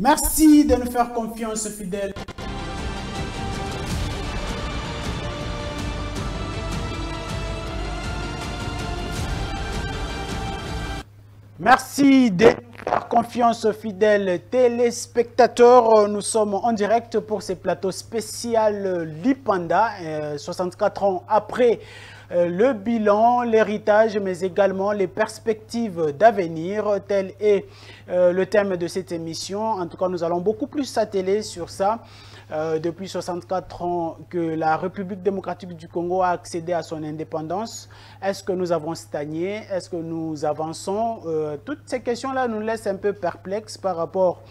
Merci de nous faire confiance, fidèles. Merci de nous faire confiance, fidèles téléspectateurs. Nous sommes en direct pour ce plateau spécial Lipanda, 64 ans après le bilan, l'héritage, mais également les perspectives d'avenir. Tel est le thème de cette émission. En tout cas, nous allons beaucoup plus s'atteler sur ça. Depuis 64 ans que la République démocratique du Congo a accédé à son indépendance. Est-ce que nous avons stagné? Est-ce que nous avançons? Toutes ces questions-là nous laissent un peu perplexes par rapport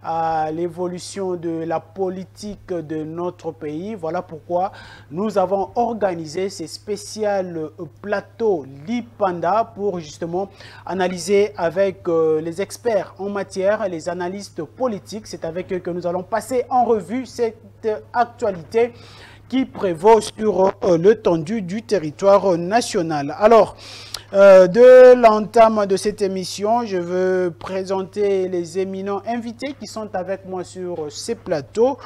à l'évolution de la politique de notre pays. Voilà pourquoi nous avons organisé ces spéciales plateaux Lipanda pour justement analyser avec les experts en matière, les analystes politiques. C'est avec eux que nous allons passer en revue cette actualité qui prévaut sur l'étendue du territoire national. Alors, de l'entame de cette émission, je veux présenter les éminents invités qui sont avec moi sur ces plateaux.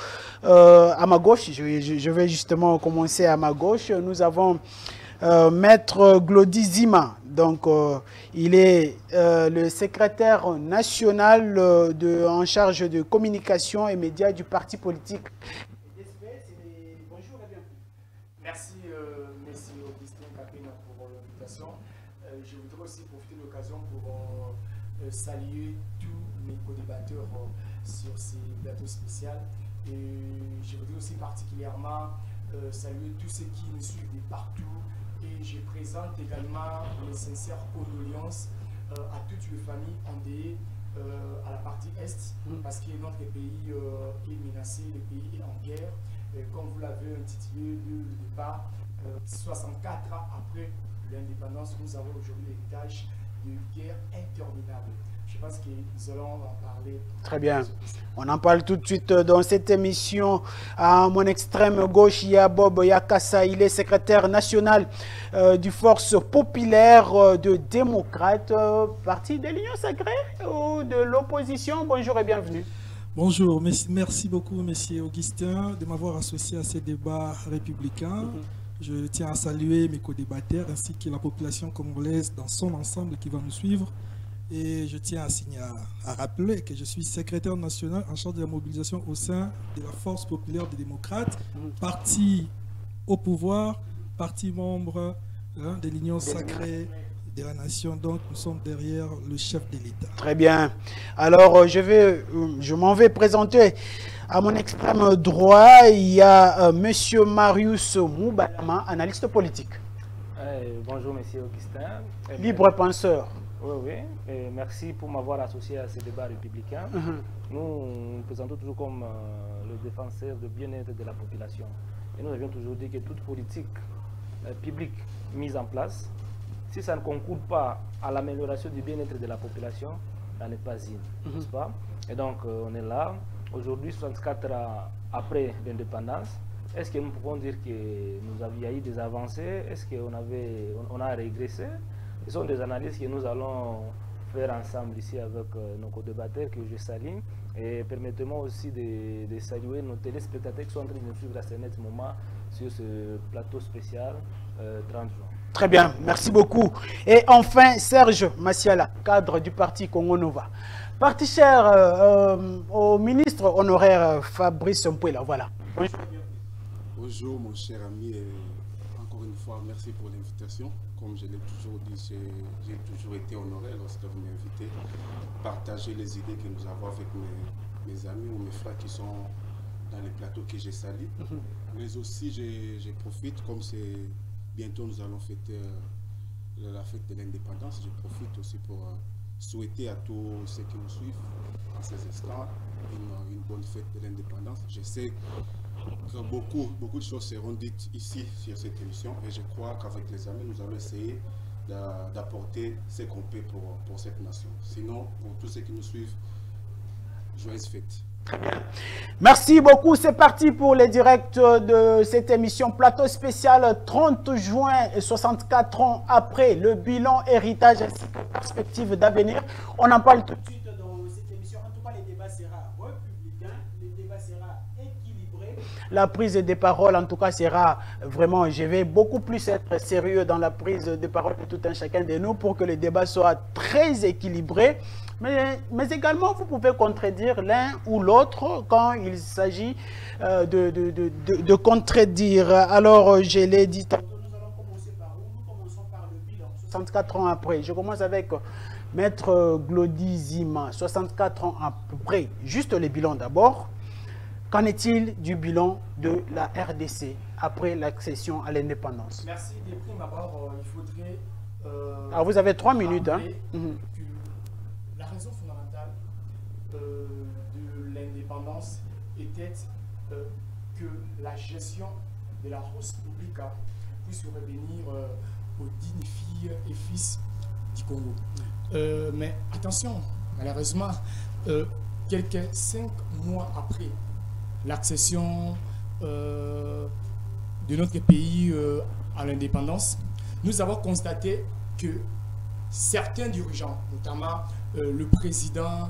À ma gauche, je vais justement commencer à ma gauche. Nous avons Maître Glody Zima. Donc, il est le secrétaire national en charge de communication et médias du parti politique. Bonjour et bienvenue. Merci, Monsieur Augustin Kapina, pour l'invitation. Je voudrais aussi profiter de l'occasion pour saluer tous mes co-débatteurs sur ces plateaux spéciaux. Et je voudrais aussi particulièrement saluer tous ceux qui nous suivent de partout. Et je présente également mes sincères condoléances à toutes les familles endeuillées à la partie Est, parce que notre pays est menacé, le pays est en guerre. Comme vous l'avez intitulé le départ, 64 ans après l'indépendance, nous avons aujourd'hui l'héritage de guerre interminable. Je pense que nous allons en parler. Très bien. On en parle tout de suite dans cette émission. À mon extrême gauche, il y a Bob Yakassa. Il est secrétaire national du Force populaire de démocrates, parti de l'Union sacrée ou de l'opposition. Bonjour et bienvenue. Bonjour, merci beaucoup, Monsieur Augustin, de m'avoir associé à ces débats républicains. Je tiens à saluer mes co-débatteurs ainsi que la population congolaise dans son ensemble qui va nous suivre. Et je tiens à rappeler que je suis secrétaire national en charge de la mobilisation au sein de la Force populaire des démocrates, parti au pouvoir, parti membre de l'Union sacrée de la nation. Donc nous sommes derrière le chef de l'État. Très bien. Alors je m'en vais présenter à mon extrême droit. Il y a Monsieur Marius Moubalama, analyste politique. Bonjour Monsieur Augustin. Libre penseur. Oui, oui. Et merci pour m'avoir associé à ce débat républicain. Nous nous présentons toujours comme le défenseur du bien-être de la population. Et nous avions toujours dit que toute politique publique mise en place, si ça ne concourt pas à l'amélioration du bien-être de la population, ça n'est pas une, n'est-ce pas? Et donc, on est là, aujourd'hui, 64 ans après l'indépendance. Est-ce que nous pouvons dire que nous avions eu des avancées? Est-ce qu'on a régressé? Ce sont des analyses que nous allons faire ensemble ici avec nos co-débatteurs que je salue. Et permettez-moi aussi de saluer nos téléspectateurs qui sont en train de nous suivre à ce moment sur ce plateau spécial 30 juin. Très bien, merci beaucoup. Et enfin, Serge Massiala, cadre du parti Congo Nova. Parti cher au ministre honoraire Fabrice Mpouela, voilà. Bonjour mon cher ami, et encore une fois, merci pour l'invitation. Comme je l'ai toujours dit, j'ai toujours été honoré lorsque vous m'invitez à partager les idées que nous avons avec mes amis ou mes frères qui sont dans les plateaux que j'ai salis. Mais aussi, je profite, comme c'est bientôt nous allons fêter la fête de l'indépendance, je profite aussi pour souhaiter à tous ceux qui nous suivent en ces instants une bonne fête de l'indépendance. Je sais que beaucoup de choses seront dites ici sur cette émission et je crois qu'avec les amis, nous allons essayer d'apporter ce qu'on peut pour cette nation. Sinon, pour tous ceux qui nous suivent, joyeuses fêtes. Merci beaucoup. C'est parti pour les directs de cette émission plateau spécial 30 juin, 64 ans après le bilan, héritage et perspective d'avenir. On en parle tout de suite dans cette émission. En tout cas, les débats seront la prise de parole, en tout cas, sera vraiment, je vais beaucoup plus être sérieux dans la prise de parole de tout un chacun de nous pour que le débat soit très équilibré. Mais également, vous pouvez contredire l'un ou l'autre quand il s'agit de contredire. Alors, je l'ai dit tantôt, nous allons commencer par où? Nous commençons par le bilan, 64 ans après. Je commence avec Maître Glody Zima, 64 ans après. Juste le bilan d'abord. Qu'en est-il du bilan de la RDC après l'accession à l'indépendance? Merci. Des primes abord, il faudrait... Alors, vous avez 3 minutes. Hein. La raison fondamentale de l'indépendance était que la gestion de la République puisse revenir aux dignes filles et fils du Congo. Mais attention, malheureusement, quelques 5 mois après l'accession de notre pays à l'indépendance, nous avons constaté que certains dirigeants, notamment le président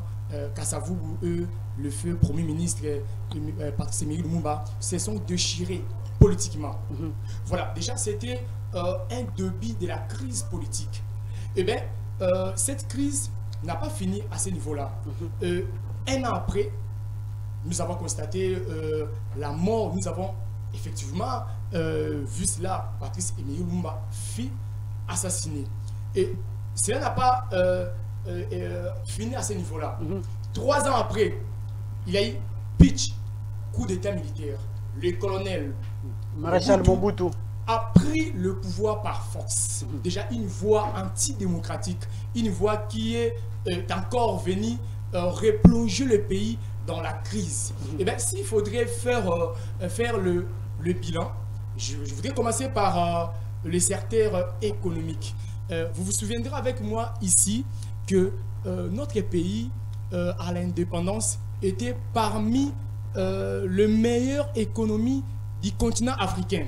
Kasavubu, le feu premier ministre Patrice Emery Lumumba, se sont déchirés politiquement. Voilà, déjà c'était un début de la crise politique. Eh bien, cette crise n'a pas fini à ce niveau-là. Un an après, nous avons constaté la mort, nous avons effectivement vu cela, Patrice Emery Lumumba fut assassiné. Et cela n'a pas fini à ce niveau-là. 3 ans après, il y a eu pitch, coup d'état militaire. Le colonel Maréchal Mobutu a pris le pouvoir par force. Déjà une voie antidémocratique, une voie qui est encore venue replonger le pays dans la crise. Et bien, s'il faudrait faire le bilan, je voudrais commencer par le secteur économique. Vous vous souviendrez avec moi ici que notre pays à l'indépendance était parmi les meilleures économies du continent africain.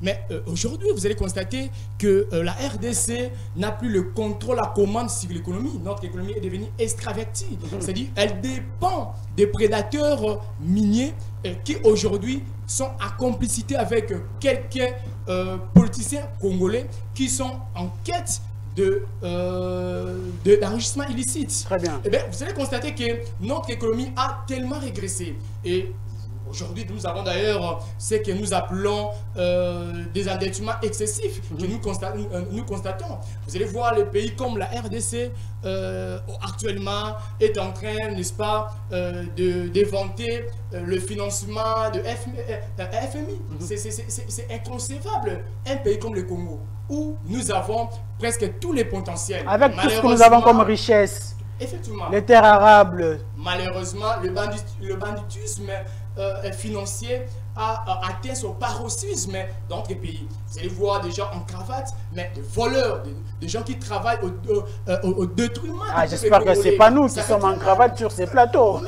Mais aujourd'hui, vous allez constater que la RDC n'a plus le contrôle, la commande sur l'économie. Notre économie est devenue extravertie. C'est-à-dire elle dépend des prédateurs miniers qui aujourd'hui sont en complicité avec quelques politiciens congolais qui sont en quête d'enrichissement illicite. Très bien. Eh bien, vous allez constater que notre économie a tellement régressé. Et aujourd'hui, nous avons d'ailleurs ce que nous appelons des endettements excessifs que nous constatons. Vous allez voir les pays comme la RDC actuellement est en train, n'est-ce pas, d'éventer le financement de FMI. C'est inconcevable. Un pays comme le Congo, où nous avons presque tous les potentiels. Avec tout ce que nous avons comme richesse, effectivement, les terres arables. Malheureusement, le banditisme financier a atteint son paroxysme dans notre pays. Vous allez voir des gens en cravate, mais des voleurs, des gens qui travaillent au détruiment. Ah, j'espère que ce n'est pas nous qui sommes en cravate sur ces plateaux.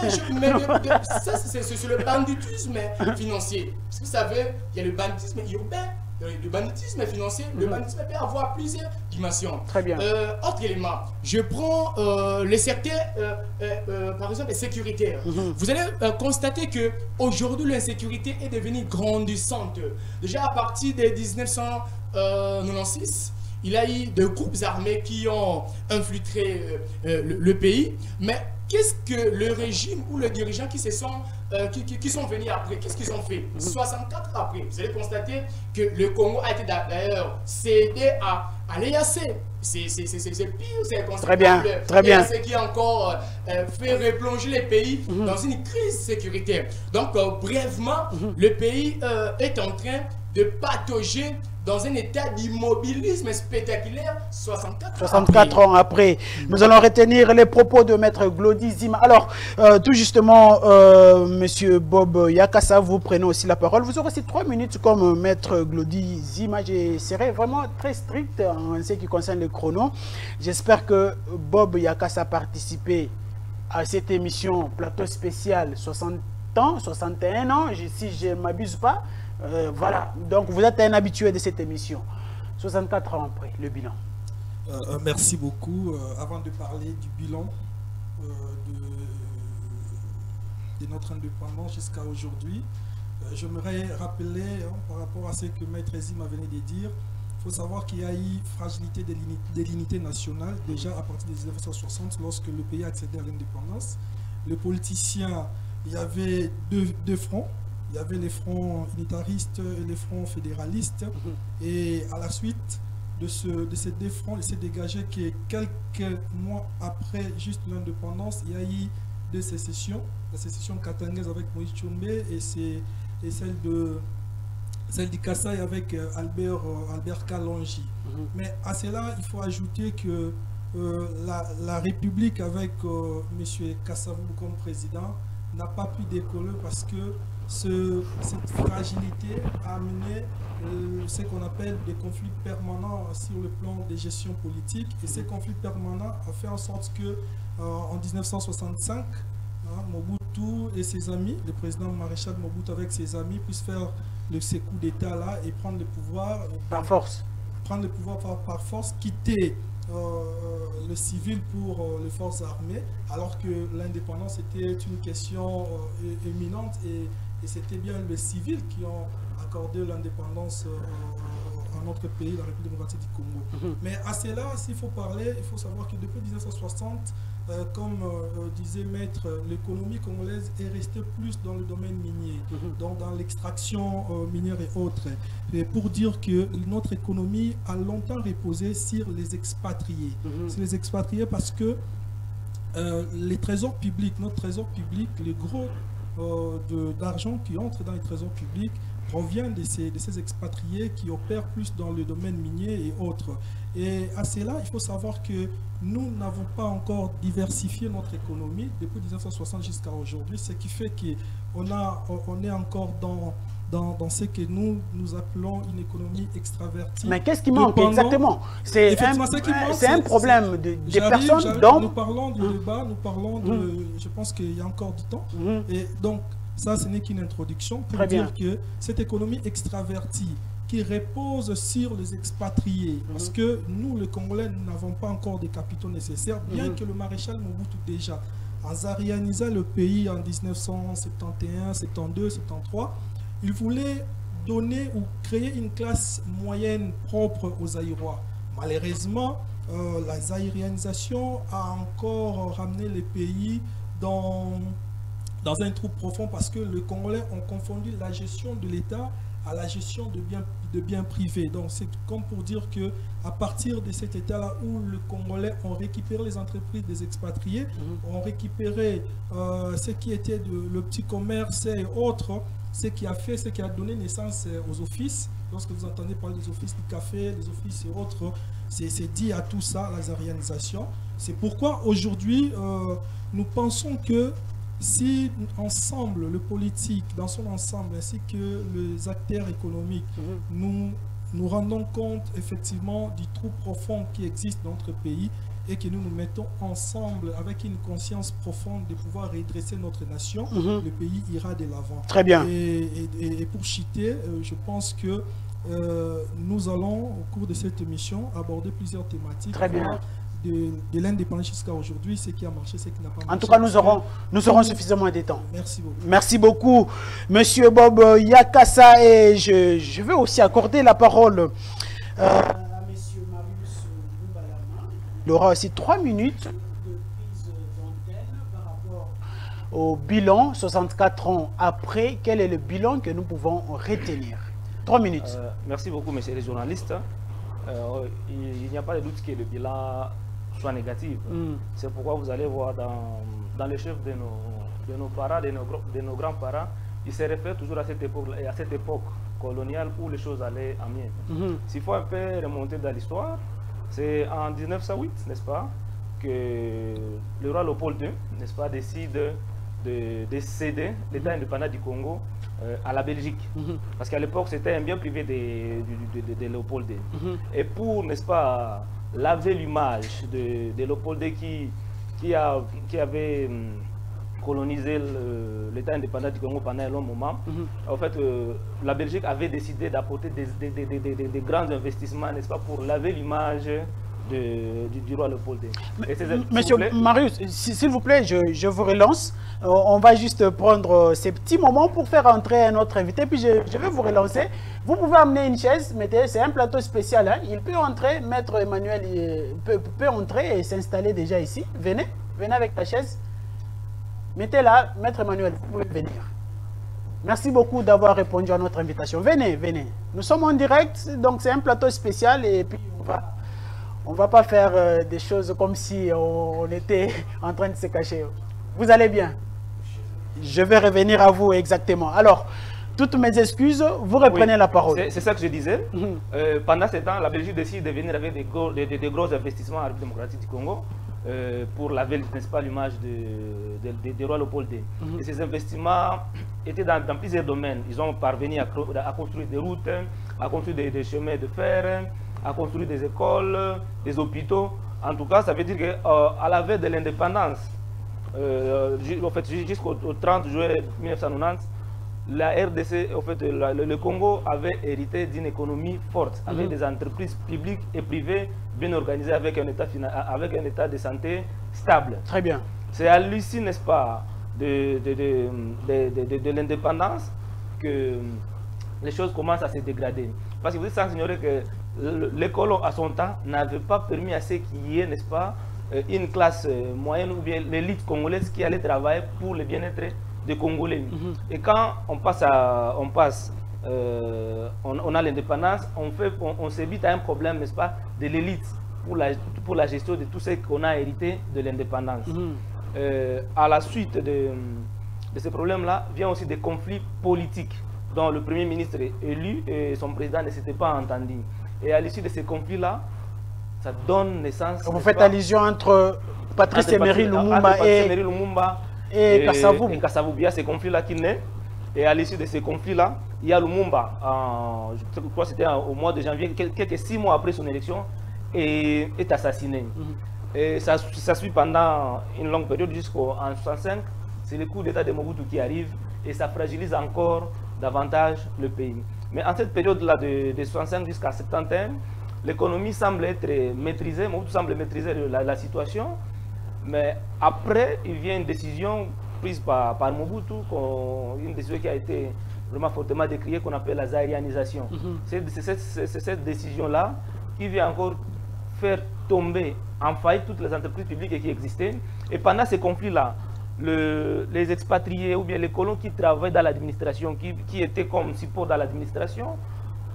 Ça, c'est sur le banditisme financier. Parce que vous savez, il y a le banditisme urbain, le banditisme financier. Le banditisme peut avoir plusieurs dimensions. Très bien. Autre élément, je prends le secteur, par exemple, sécuritaire. Vous allez constater qu'aujourd'hui, l'insécurité est devenue grandissante. Déjà, à partir de 1996, il y a eu des groupes armés qui ont infiltré le pays. Mais qu'est-ce que le régime ou les dirigeants qui sont venus après, qu'est-ce qu'ils ont fait? 64 après, vous allez constater que le Congo a été d'ailleurs cédé à l'EAC. C'est pire, c'est très bien, très bien. l'EAC qui a encore fait replonger les pays dans une crise sécuritaire. Donc, brièvement, le pays est en train de patauger dans un état d'immobilisme spectaculaire 64 ans après. Nous allons retenir les propos de Maître Glody Zima. Alors, tout justement, Monsieur Bob Yakassa, vous prenez aussi la parole. Vous aurez aussi 3 minutes comme Maître Glody Zima. Je serai vraiment très strict en ce qui concerne le chrono. J'espère que Bob Yakassa a participé à cette émission plateau spécial 60 ans, 61 ans, si je ne m'abuse pas. Voilà, donc vous êtes un habitué de cette émission. 64 ans après, le bilan. Merci beaucoup. Avant de parler du bilan de notre indépendance jusqu'à aujourd'hui, j'aimerais rappeler, par rapport à ce que Maître Zima venait de dire, il faut savoir qu'il y a eu fragilité de l'unité nationale déjà à partir de 1960 lorsque le pays accédait à l'indépendance. Les politiciens, il y avait deux fronts. Il y avait les fronts unitaristes et les fronts fédéralistes. Et à la suite de ces deux fronts, il s'est dégagé que quelques mois après juste l'indépendance, il y a eu deux sécessions. La sécession katangaise avec Moïse Tshombe et celle du Kasaï avec Albert Kalonji. Mais à cela, il faut ajouter que la République avec M. Kassavou comme président n'a pas pu décoller parce que cette fragilité a amené ce qu'on appelle des conflits permanents sur le plan de gestion politique. Et ces conflits permanents ont fait en sorte que en 1965, Mobutu et ses amis, le président maréchal Mobutu avec ses amis, puissent faire ces coups d'État là et prendre le pouvoir par force. Prendre le pouvoir par force, quitter le civil pour les forces armées, alors que l'indépendance était une question éminente et c'était bien les civils qui ont accordé l'indépendance à notre pays, la République démocratique du Congo. Mais à cela, s'il faut parler, il faut savoir que depuis 1960, comme disait Maître, l'économie congolaise est restée plus dans le domaine minier, donc dans l'extraction minière et autres. Et pour dire que notre économie a longtemps reposé sur les expatriés. Sur les expatriés parce que les trésors publics, notre trésor public, les gros d'argent qui entre dans les trésors publics provient de ces expatriés qui opèrent plus dans le domaine minier et autres. Et à cela, il faut savoir que nous n'avons pas encore diversifié notre économie depuis 1960 jusqu'à aujourd'hui, ce qui fait qu'on est encore dans ce que nous appelons une économie extravertie. Mais qu'est-ce qui manque exactement? C'est un problème des personnes. Donc nous parlons du débat, nous parlons de... Je pense qu'il y a encore du temps. Et donc, ça, ce n'est qu'une introduction pour dire que cette économie extravertie qui repose sur les expatriés, parce que nous, les Congolais, nous n'avons pas encore des capitaux nécessaires, bien que le maréchal Mobutu déjà, en zarianisant le pays en 1971, 72, 73, il voulait donner ou créer une classe moyenne propre aux Zaïrois. Malheureusement, la zaïrianisation a encore ramené les pays dans un trou profond parce que les Congolais ont confondu la gestion de l'État à la gestion de biens privés. Donc c'est comme pour dire que à partir de cet état-là où les Congolais ont récupéré les entreprises des expatriés, ont récupéré ce qui était le petit commerce et autres, ce qui a donné naissance aux offices. Lorsque vous entendez parler des offices du café, des offices et autres, c'est dit à tout ça, la zarianisation. C'est pourquoi aujourd'hui, nous pensons que si ensemble, le politique dans son ensemble, ainsi que les acteurs économiques, nous rendons compte effectivement du trou profond qui existe dans notre pays et que nous nous mettons ensemble avec une conscience profonde de pouvoir redresser notre nation, le pays ira de l'avant. Très bien. Et pour chuter, je pense que nous allons, au cours de cette émission, aborder plusieurs thématiques. Très bien. De l'indépendance jusqu'à aujourd'hui, ce qui a marché, ce qui n'a pas marché. En tout cas, nous aurons suffisamment de temps. Merci beaucoup. Merci beaucoup, Monsieur Bob Yakassa. Et je veux aussi accorder la parole à Monsieur Marius Boubalama. Il aura aussi 3 minutes de prise d'antenne par rapport au bilan, 64 ans après. Quel est le bilan que nous pouvons retenir? 3 minutes. Merci beaucoup, messieurs les journalistes. Il n'y a pas de doute que le bilan soit négatif. C'est pourquoi vous allez voir dans les chefs de nos parents, de nos grands-parents, ils se réfèrent toujours à cette époque coloniale où les choses allaient en mieux. S'il faut un peu remonter dans l'histoire, c'est en 1908, n'est-ce pas, que le roi Léopold II, n'est-ce pas, décide de céder l'État indépendant du Congo à la Belgique. Parce qu'à l'époque, c'était un bien privé de Léopold II. Et pour, n'est-ce pas, laver l'image de Léopold II qui avait colonisé l'État indépendant du Congo pendant un long moment, en fait, la Belgique avait décidé d'apporter des grands investissements, n'est-ce pas, pour laver l'image du roi Léopold II. Monsieur Marius, s'il vous plaît, je vous relance. On va juste prendre ces petits moments pour faire entrer un autre invité, puis je vais vous relancer. Vous pouvez amener une chaise, mettez, c'est un plateau spécial, hein. Il peut entrer, Maître Emmanuel peut entrer et s'installer déjà ici. Venez avec ta chaise. Mettez-la, Maître Emmanuel, vous pouvez venir. Merci beaucoup d'avoir répondu à notre invitation. Venez. Nous sommes en direct, donc c'est un plateau spécial et puis on va pas faire des choses comme si on était en train de se cacher. Vous allez bien? Je vais revenir à vous exactement. Alors, toutes mes excuses, vous reprenez la parole. C'est ça que je disais. Pendant ce temps, la Belgique décide de venir avec des gros investissements en République démocratique du Congo pour laver, n'est-ce pas, l'image du roi Léopold II. Et ces investissements étaient dans plusieurs domaines. Ils ont parvenu à construire des routes, à construire des chemins de fer, à construire des écoles, des hôpitaux. En tout cas, ça veut dire qu'à la veille de l'indépendance, en fait, jusqu'au 30 juillet 1990, la RDC, en fait, le Congo avait hérité d'une économie forte, avec des entreprises publiques et privées bien organisées, avec un état de santé stable. Très bien. C'est à l'issue, n'est-ce pas, de l'indépendance que les choses commencent à se dégrader. Parce que vous êtes sans ignorer que les colons, à son temps, n'avaient pas permis à ce qu'il y ait, n'est-ce pas, une classe moyenne ou bien l'élite congolaise qui allait travailler pour le bien-être des Congolais. Et quand on a l'indépendance, on s'évite à un problème, n'est-ce pas, de l'élite pour la gestion de tout ce qu'on a hérité de l'indépendance. À la suite de ces problèmes-là, vient aussi des conflits politiques dont le Premier ministre est élu et son président ne s'était pas entendu. Et à l'issue de ces conflits-là, ça donne naissance... Vous faites allusion entre Patrice Emery Lumumba et Kassavou. Il y a ces conflits-là qui naissent. Et à l'issue de ces conflits-là, il y a Lumumba, je crois que c'était au mois de janvier, quelques 6 mois après son élection, est assassiné. Et ça suit pendant une longue période jusqu'en 1965. C'est le coup d'État de Mobutu qui arrive et ça fragilise encore davantage le pays. Mais en cette période-là de 65 jusqu'à 71, l'économie semble être maîtrisée, Mobutu semble maîtriser la situation. Mais après, il vient une décision prise par Mobutu, une décision qui a été vraiment fortement décriée, qu'on appelle la zaïrianisation. C'est cette décision-là qui vient encore faire tomber en faillite toutes les entreprises publiques qui existaient. Et pendant ces conflits-là, les expatriés ou bien les colons qui travaillent dans l'administration, qui étaient comme support dans l'administration,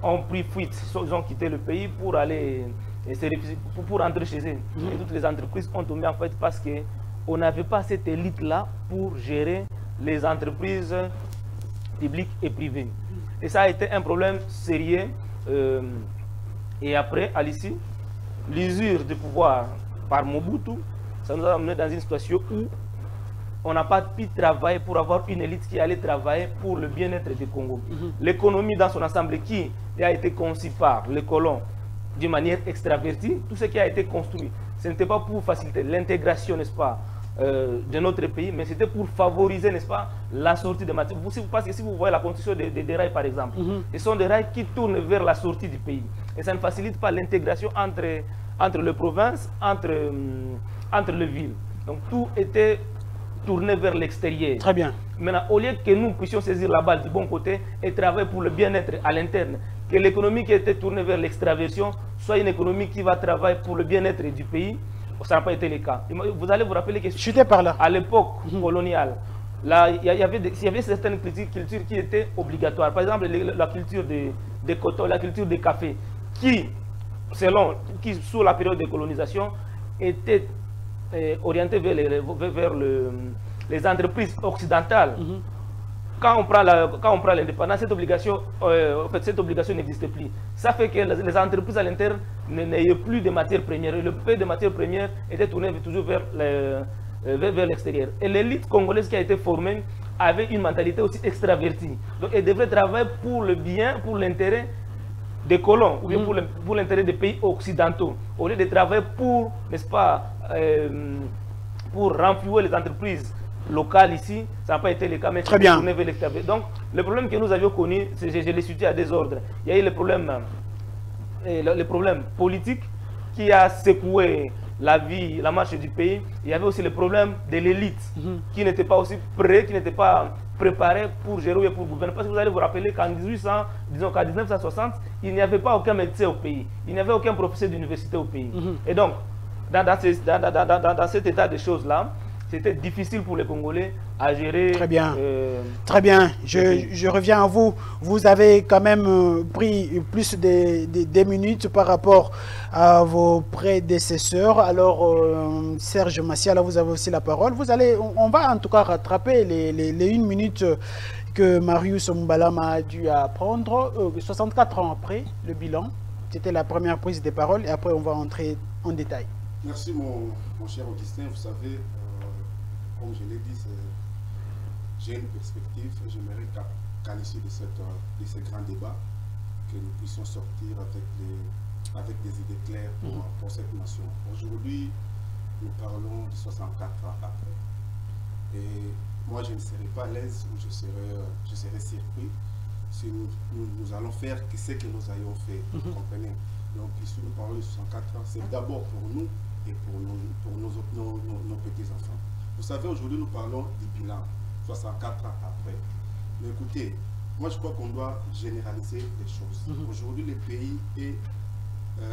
ont pris fuite, ils ont quitté le pays pour aller pour rentrer chez eux. Et toutes les entreprises ont tombé en fait parce qu'on n'avait pas cette élite-là pour gérer les entreprises publiques et privées. Et ça a été un problème sérieux. Et après, à l'issue, l'usure de pouvoir par Mobutu, ça nous a amené dans une situation où on n'a pas pu travailler pour avoir une élite qui allait travailler pour le bien-être du Congo. L'économie dans son ensemble qui a été conçue par les colons d'une manière extravertie, tout ce qui a été construit, ce n'était pas pour faciliter l'intégration, n'est-ce pas, de notre pays, mais c'était pour favoriser, n'est-ce pas, la sortie des matières. Parce que si vous voyez la construction des rails, par exemple, ce sont des rails qui tournent vers la sortie du pays. Et ça ne facilite pas l'intégration entre les provinces, entre les villes. Donc tout était tourné vers l'extérieur. Très bien. Maintenant, au lieu que nous puissions saisir la balle du bon côté et travailler pour le bien-être à l'interne, que l'économie qui était tournée vers l'extraversion soit une économie qui va travailler pour le bien-être du pays, ça n'a pas été le cas. Vous allez vous rappeler que à l'époque coloniale, il y avait certaines cultures qui étaient obligatoires. Par exemple, la culture de coton, la culture de café, qui, sous la période de colonisation, était orientée vers les entreprises occidentales. Quand on prend l'indépendance, cette obligation n'existe plus. Ça fait que les entreprises à l'interne n'aient plus de matières premières. Et le peu de matières premières était tourné toujours vers l'extérieur. Et l'élite congolaise qui a été formée avait une mentalité aussi extravertie. Donc elle devrait travailler pour le bien, pour l'intérêt des colons, ou bien pour l'intérêt des pays occidentaux, au lieu de travailler pour, n'est-ce pas, pour renflouer les entreprises locales ici. Ça n'a pas été le cas, mais très bien. Donc, le problème que nous avions connu, je l'ai situé à désordre. Il y a eu le problème politique qui a secoué la vie, la marche du pays, il y avait aussi le problème de l'élite qui n'était pas aussi prêt, qui n'était pas préparé pour gérer et pour gouverner. Parce que vous allez vous rappeler qu'en 1960, il n'y avait pas aucun médecin au pays, il n'y avait aucun professeur d'université au pays. Et donc, dans cet état de choses-là, c'était difficile pour les Congolais à gérer. Très bien. Très bien. Je reviens à vous. Vous avez quand même pris plus des minutes par rapport à vos prédécesseurs. Alors, Serge Massiala, vous avez aussi la parole. On va en tout cas rattraper les 1 minute que Marius Mbalama a dû apprendre. 64 ans après le bilan. C'était la première prise de parole et après on va entrer en détail. Merci mon cher Augustin. Vous savez, comme je l'ai dit, j'ai une perspective et j'aimerais qu'à l'issue de ces grands débats, que nous puissions sortir avec des idées claires pour cette nation. Aujourd'hui, nous parlons de 64 ans après. Et moi, je ne serai pas à l'aise ou je serai surpris si nous allons faire ce que nous ayons fait. Vous comprenez? Donc, ici, nous parlons de 64 ans, c'est d'abord pour nous et pour nos petits-enfants. Vous savez, aujourd'hui, nous parlons du bilan, 64 ans après. Mais écoutez, moi, je crois qu'on doit généraliser les choses. Aujourd'hui, le pays est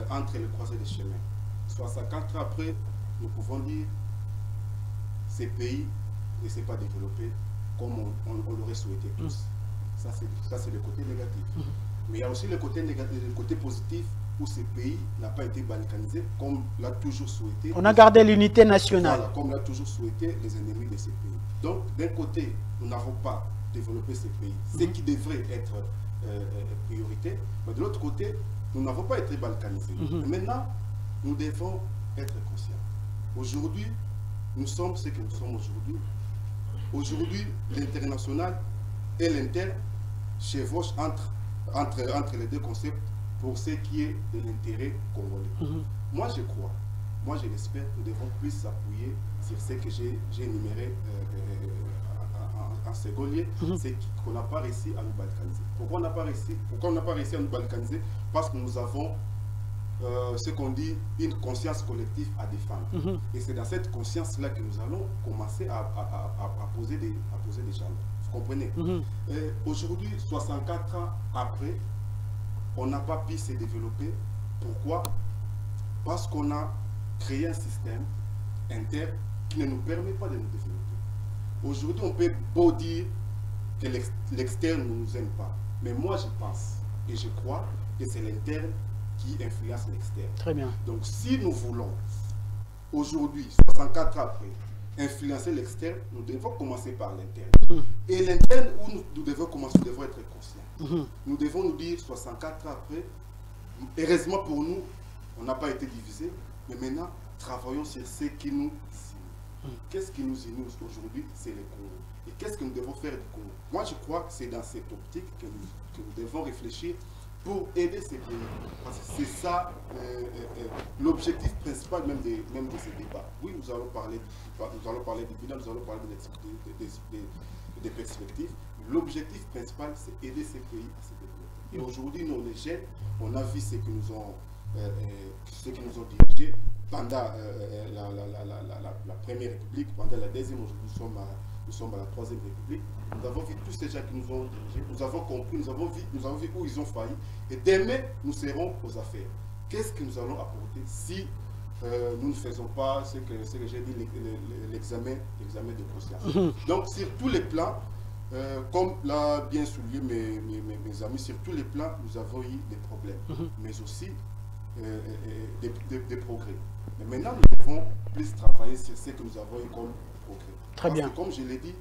entre les croisées des chemins. 64 ans après, nous pouvons dire que ce pays ne s'est pas développé comme on l'aurait souhaité tous. Ça, c'est le côté négatif. Mais il y a aussi le côté négatif, le côté positif, où ce pays n'a pas été balkanisé comme l'a toujours souhaité. On a gardé l'unité nationale. Voilà, comme l'a toujours souhaité les ennemis de ce pays. Donc, d'un côté, nous n'avons pas développé ce pays, ce qui devrait être priorité, mais de l'autre côté, nous n'avons pas été balkanisés. Maintenant, nous devons être conscients. Aujourd'hui, nous sommes ce que nous sommes aujourd'hui. Aujourd'hui, l'international et l'interne chevauchent entre les deux concepts pour ce qui est de l'intérêt congolais. Moi, je crois, moi, je l'espère, nous devons plus s'appuyer sur ce que j'ai énuméré en second lieu, c'est qu'on n'a pas réussi à nous balkaniser. Pourquoi on n'a pas réussi à nous balkaniser? Parce que nous avons ce qu'on dit une conscience collective à défendre. Et c'est dans cette conscience-là que nous allons commencer à poser des jalons. Vous comprenez? Aujourd'hui, 64 ans après, on n'a pas pu se développer. Pourquoi? Parce qu'on a créé un système interne qui ne nous permet pas de nous développer. Aujourd'hui, on peut beau dire que l'externe ne nous aime pas. Mais moi, je pense et je crois que c'est l'interne qui influence l'externe. Très bien. Donc, si nous voulons, aujourd'hui, 64 ans après, influencer l'externe, nous devons commencer par l'interne. Et l'interne, où nous devons commencer, nous devons être conscients. Nous devons nous dire, 64 ans après, heureusement pour nous, on n'a pas été divisés, mais maintenant, travaillons sur ce qui nous unit. Qu'est-ce qui nous unit aujourd'hui? C'est le Congo. Et qu'est-ce que nous devons faire du Congo? Moi, je crois que c'est dans cette optique que nous devons réfléchir pour aider ces pays. Parce que c'est ça l'objectif principal même de ces débats. Oui, nous allons parler du bilan, nous allons parler des perspectives. L'objectif principal, c'est aider ces pays à se développer. Et aujourd'hui, nous, les jeunes, on a vu ce qui nous ont dirigés pendant la Première République, pendant la Deuxième, aujourd'hui nous sommes à la Troisième République. Nous avons vu tous ces gens qui nous ont dirigés, nous avons compris, nous avons vu où ils ont failli. Et demain, nous serons aux affaires. Qu'est-ce que nous allons apporter si nous ne faisons pas ce que j'ai dit, l'examen de conscience? Donc, sur tous les plans, comme l'a bien souligné mes amis, sur tous les plans, nous avons eu des problèmes, mais aussi des progrès. Mais maintenant, nous devons plus travailler sur ce que nous avons eu comme progrès. Très bien. Parce que, comme je l'ai dit,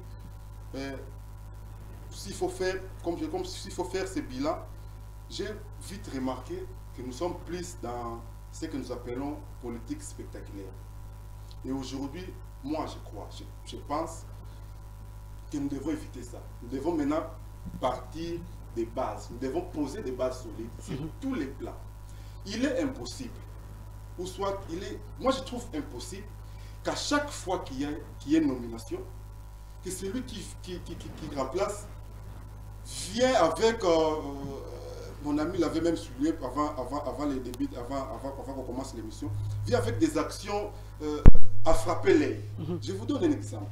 s'il faut faire ce bilan, j'ai vite remarqué que nous sommes plus dans ce que nous appelons politique spectaculaire. Et aujourd'hui, moi je crois, je pense que nous devons éviter ça. Nous devons maintenant partir des bases. Nous devons poser des bases solides sur tous les plans. Il est impossible, ou soit moi je trouve impossible qu'à chaque fois qu'il y a une nomination, que celui qui remplace vient avec mon ami l'avait même souligné avant les débuts, avant qu'on commence l'émission, vient avec des actions à frapper l'œil. Je vous donne un exemple.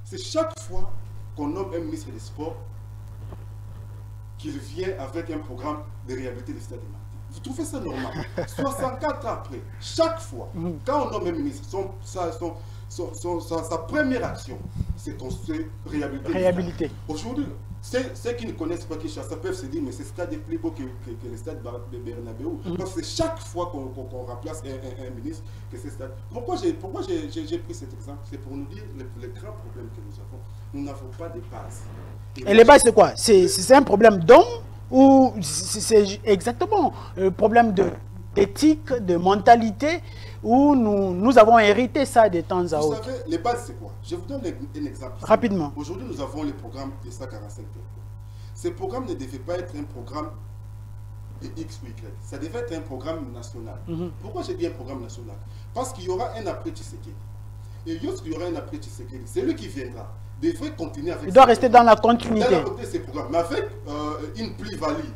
C'est chaque fois qu'on nomme un ministre des Sports qu'il vient avec un programme de réhabiliter le stade de Martin. Vous trouvez ça normal? 64 ans après, chaque fois, quand on nomme un ministre, sa première action, c'est qu'on se réhabiliter. Aujourd'hui, ceux qui ne connaissent pas Kinshasa peuvent se dire, mais ce stade est plus beau que le stade de Bernabeu. Parce que chaque fois qu'on remplace un ministre, que c'est stade. Pourquoi j'ai pris cet exemple? C'est pour nous dire le grand problème que nous avons. Nous n'avons pas de base. Et les bases, c'est quoi? C'est un problème d'homme ou c'est exactement un problème d'éthique, de mentalité, où nous avons hérité ça de temps à autre? Vous savez, les bases, c'est quoi? Je vous donne un exemple. Rapidement. Aujourd'hui, nous avons le programme des 145 territoires. Ce programme ne devait pas être un programme de X ou Y. Ça devait être un programme national. Pourquoi j'ai dit un programme national? Parce qu'il y aura un après Tshisekedi. Et lorsqu'il y aura un après Tshisekedi, c'est lui qui viendra. Devrait continuer avec. Il doit rester dans la continuité. Dans la continuité de ces programmes, mais avec une plus-value.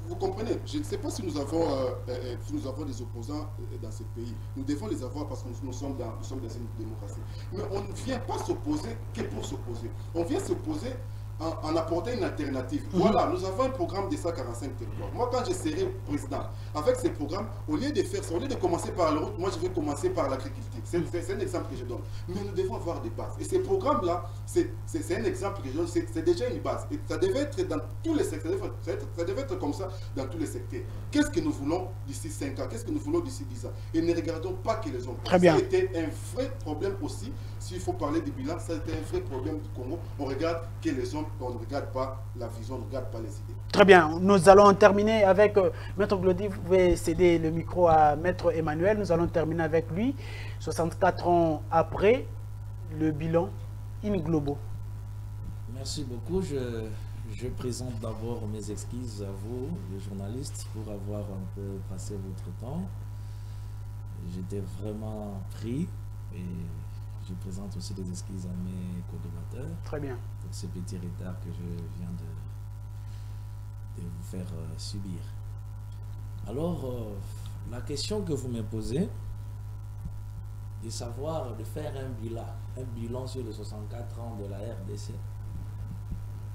Vous comprenez? Je ne sais pas si nous avons des opposants dans ce pays. Nous devons les avoir parce que nous sommes dans une démocratie. Mais on ne vient pas s'opposer que pour s'opposer. On vient s'opposer en apportant une alternative. Voilà, nous avons un programme de 145 territoires. Moi, quand je serai président, avec ces programmes, au lieu de faire ça, au lieu de commencer par la route, moi, je vais commencer par l'agriculture. C'est un exemple que je donne. Mais nous devons avoir des bases. Et ces programmes-là, c'est un exemple que je donne, c'est déjà une base. Et ça devait être dans tous les secteurs. Ça devait être comme ça dans tous les secteurs. Qu'est-ce que nous voulons d'ici 5 ans? Qu'est-ce que nous voulons d'ici 10 ans? Et ne regardons pas que les hommes. Très bien. Ça a été un vrai problème aussi. S'il faut parler du bilan, ça a été un vrai problème du Congo. On regarde que les hommes, on ne regarde pas la vision, on ne regarde pas les idées. Très bien, nous allons terminer avec Maître Glody. Vous pouvez céder le micro à Maître Emmanuel. Nous allons terminer avec lui. 64 ans après, le bilan in globo. Merci beaucoup. Je présente d'abord mes excuses à vous, les journalistes, pour avoir un peu passé votre temps. J'étais vraiment pris et je présente aussi des excuses à mes co-débatteurs. Très bien. Pour ce petit retard que je viens de vous faire subir. Alors, la question que vous me posez, de savoir, de faire un bilan sur les 64 ans de la RDC,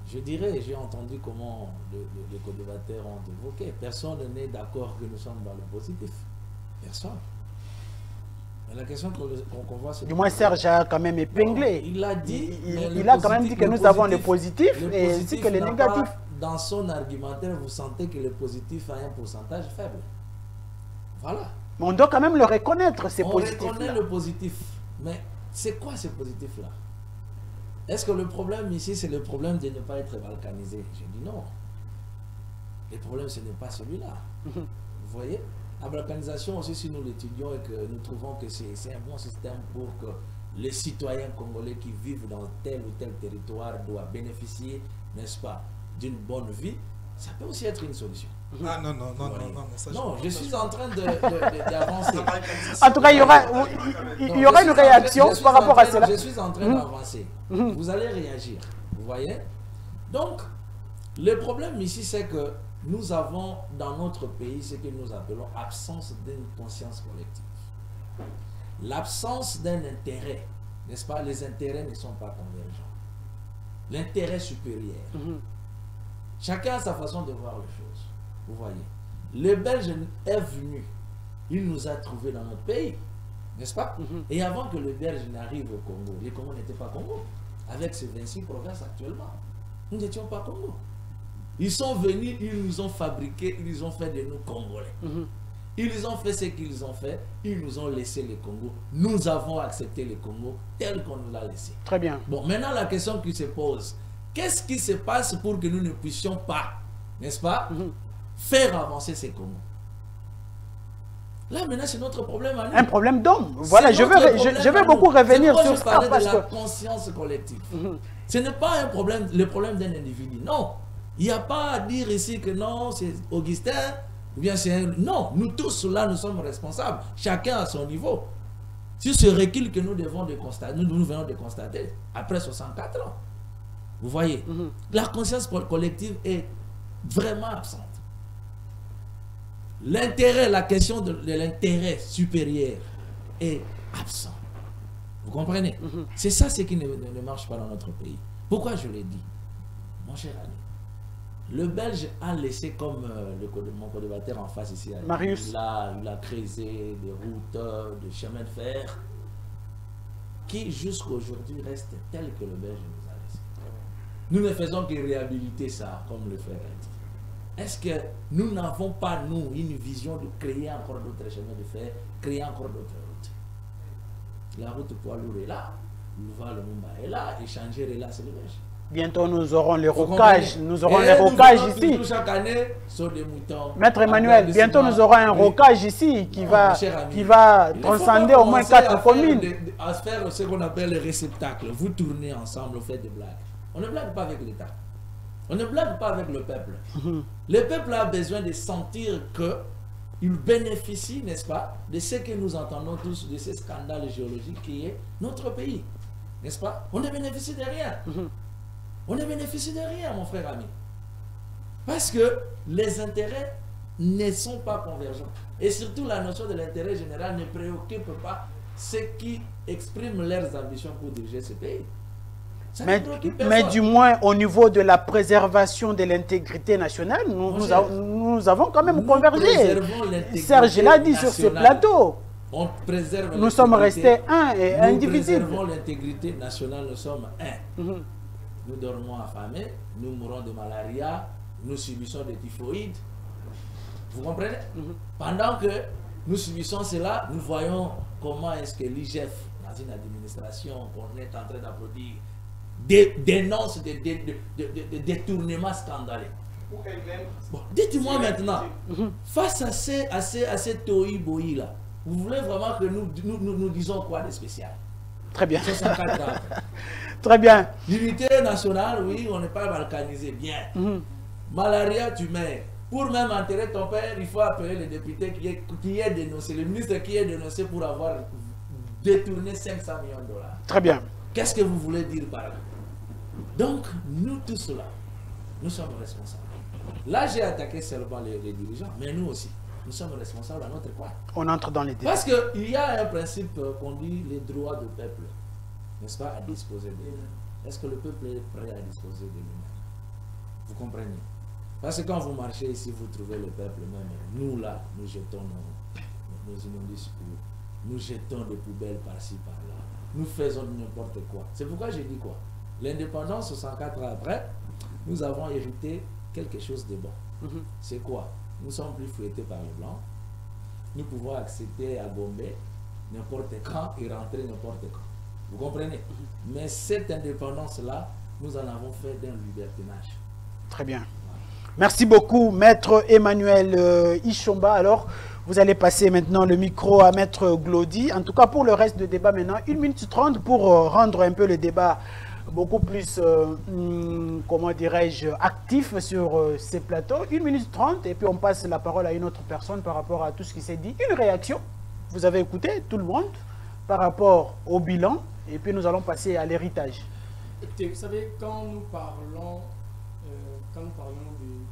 je dirais, j'ai entendu comment les co-débatteurs ont évoqué. Personne n'est d'accord que nous sommes dans le positif. Personne. Mais la question qu'on voit, c'est... Du moins, Serge a quand même épinglé. Non, il a dit... Il a quand même dit que nous avons le positif et ainsi que le négatif. Dans son argumentaire, vous sentez que le positif a un pourcentage faible. Voilà. Mais on doit quand même le reconnaître, ces positifs-là. On reconnaît le positif. Mais c'est quoi ce positif-là? Est-ce que le problème ici, c'est le problème de ne pas être balkanisé? Je dis non. Le problème, ce n'est pas celui-là. Vous voyez? La balkanisation aussi, si nous l'étudions et que nous trouvons que c'est un bon système pour que les citoyens congolais qui vivent dans tel ou tel territoire doivent bénéficier, n'est-ce pas, d'une bonne vie, ça peut aussi être une solution. Ah non, non, je suis en train d'avancer. En tout cas, il y aura une réaction par rapport à cela. Je suis en train d'avancer. Vous allez réagir. Vous voyez? Donc, le problème ici, c'est que nous avons dans notre pays ce que nous appelons absence d'une conscience collective. L'absence d'un intérêt, n'est-ce pas? Les intérêts ne sont pas convergents. L'intérêt supérieur. Chacun a sa façon de voir les choses. Vous voyez? Le Belge est venu. Il nous a trouvés dans notre pays. N'est-ce pas? Et avant que le Belge n'arrive au Congo, le Congo n'était pas Congo. Avec ces 26 provinces actuellement, nous n'étions pas Congo. Ils sont venus, ils nous ont fabriqué, ils ont fait de nous Congolais. Ils ont fait ce qu'ils ont fait, ils nous ont laissé le Congo. Nous avons accepté le Congo tel qu'on nous l'a laissé. Très bien. Bon, maintenant la question qui se pose, qu'est-ce qui se passe pour que nous ne puissions pas, n'est-ce pas, faire avancer ces Congos? Là, maintenant, c'est notre problème à nous. Un problème d'homme. Voilà, je veux beaucoup revenir sur ça. Parce que la conscience collective. Ce n'est pas un problème, le problème d'un individu. Non. Il n'y a pas à dire ici que non, c'est Augustin, ou bien c'est un... Non, nous tous là, nous sommes responsables. Chacun à son niveau. Sur ce recul que nous devons de constater, nous venons de constater, après 64 ans. Vous voyez, la conscience collective est vraiment absente. l'intérêt, la question de l'intérêt supérieur est absent. Vous comprenez? C'est ça ce qui ne marche pas dans notre pays. Pourquoi je l'ai dit? Mon cher ami, le Belge a laissé comme mon co-débatteur en face ici, Marius. il a creusé des routes, des chemins de fer qui jusqu'à aujourd'hui restent tels que le Belge nous a laissé. Nous ne faisons que réhabiliter ça comme le frère a dit. Est-ce que nous n'avons pas, nous, une vision de créer encore d'autres chemins de fer, créer encore d'autres routes? La route poids lourd est là, Louvain-le-Mumba est là, échanger est là, c'est le Belge. Bientôt, nous aurons les rocages. Nous aurons les rocages ici. Chaque année, sur des moutons. Maître Emmanuel, bientôt nous aurons un rocage ici qui va transcender au moins 4 communes. À faire ce qu'on appelle les réceptacles. Vous tournez ensemble, vous faites des blagues. On ne blague pas avec l'État. On ne blague pas avec le peuple. Le peuple a besoin de sentir qu'il bénéficie, n'est-ce pas, de ce que nous entendons tous, de ce scandale géologique qui est notre pays. N'est-ce pas? On ne bénéficie de rien. On ne bénéficie de rien, mon frère ami. Parce que les intérêts ne sont pas convergents. Et surtout, la notion de l'intérêt général ne préoccupe pas ceux qui expriment leurs ambitions pour diriger ce pays. Mais du moins, au niveau de la préservation de l'intégrité nationale, nous avons quand même convergé. Serge l'a dit sur ce plateau. On préserve. Nous sommes restés un et indivisibles. Nous préservons l'intégrité nationale, nous sommes un. Nous dormons affamés, nous mourons de malaria, nous subissons des typhoïdes. Vous comprenez? Pendant que nous subissons cela, nous voyons comment est-ce que l'IGF, dans une administration qu'on est en train d'applaudir, dénonce des détournements scandaleux. Bon, dites-moi maintenant, face à ces tohi-bohi là, vous voulez vraiment que nous disons quoi de spécial? Très bien. 64 ans. Très bien. L'unité nationale, oui, on n'est pas balkanisé. Bien. Malaria, tu mets. Pour même enterrer ton père, il faut appeler le député qui est dénoncé, le ministre qui est dénoncé pour avoir détourné 500 millions de dollars. Très bien. Qu'est-ce que vous voulez dire par là? Donc, nous tous là, nous sommes responsables. Là, j'ai attaqué seulement les dirigeants, mais nous aussi, nous sommes responsables à notre coin. On entre dans les débats. Parce qu'il y a un principe qu'on dit les droits du peuple, n'est-ce pas, à disposer de lui-même. Est-ce que le peuple est prêt à disposer de lui-même? Vous comprenez? Parce que quand vous marchez ici, vous trouvez le peuple même. Nous là, nous jetons nos immondices, nous jetons des poubelles par-ci, par-là. Nous faisons n'importe quoi. C'est pourquoi j'ai dit quoi? L'indépendance, 64 ans après, nous avons hérité quelque chose de bon. C'est quoi? Nous sommes plus fouettés par les Blancs. Nous pouvons accéder à Gombe n'importe quand et rentrer n'importe quand. Vous comprenez? Mais cette indépendance-là, nous en avons fait d'un libertinage. Très bien. Merci beaucoup, Maître Emmanuel Ishomba. Alors, vous allez passer maintenant le micro à Maître Glody. En tout cas, pour le reste du débat maintenant, 1 minute 30 pour rendre un peu le débat beaucoup plus, comment dirais-je, actif sur ces plateaux. 1 minute 30 et puis on passe la parole à une autre personne par rapport à tout ce qui s'est dit. Une réaction, vous avez écouté tout le monde par rapport au bilan et puis nous allons passer à l'héritage. Écoutez, vous savez, quand nous parlons de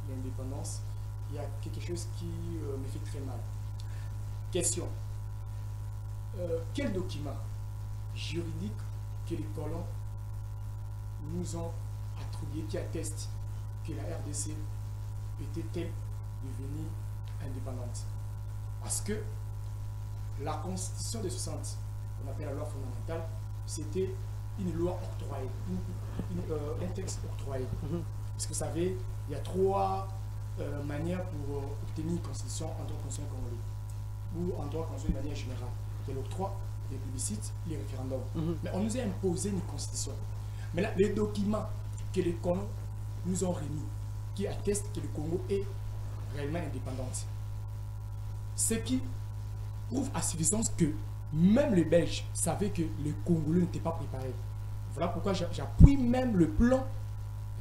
l'indépendance, il y a quelque chose qui me fait très mal. Question. Quel document juridique que les colons nous ont attribué qui atteste que la RDC était-elle devenue indépendante? Parce que la Constitution de 60, qu'on appelle la loi fondamentale, c'était une loi octroyée, un texte octroyé. Parce que vous savez, il y a 3 manières pour obtenir une constitution en droit constitutionnel congolais, ou en droit constitutionnel de manière générale. Il y a l'octroi, les plébiscites, les référendums. Mais on nous a imposé une constitution. Mais là, les documents que les colons nous ont remis, qui attestent que le Congo est réellement indépendant, ce qui prouve à suffisance que même les Belges savaient que les Congolais n'étaient pas préparés. Voilà pourquoi j'appuie même le plan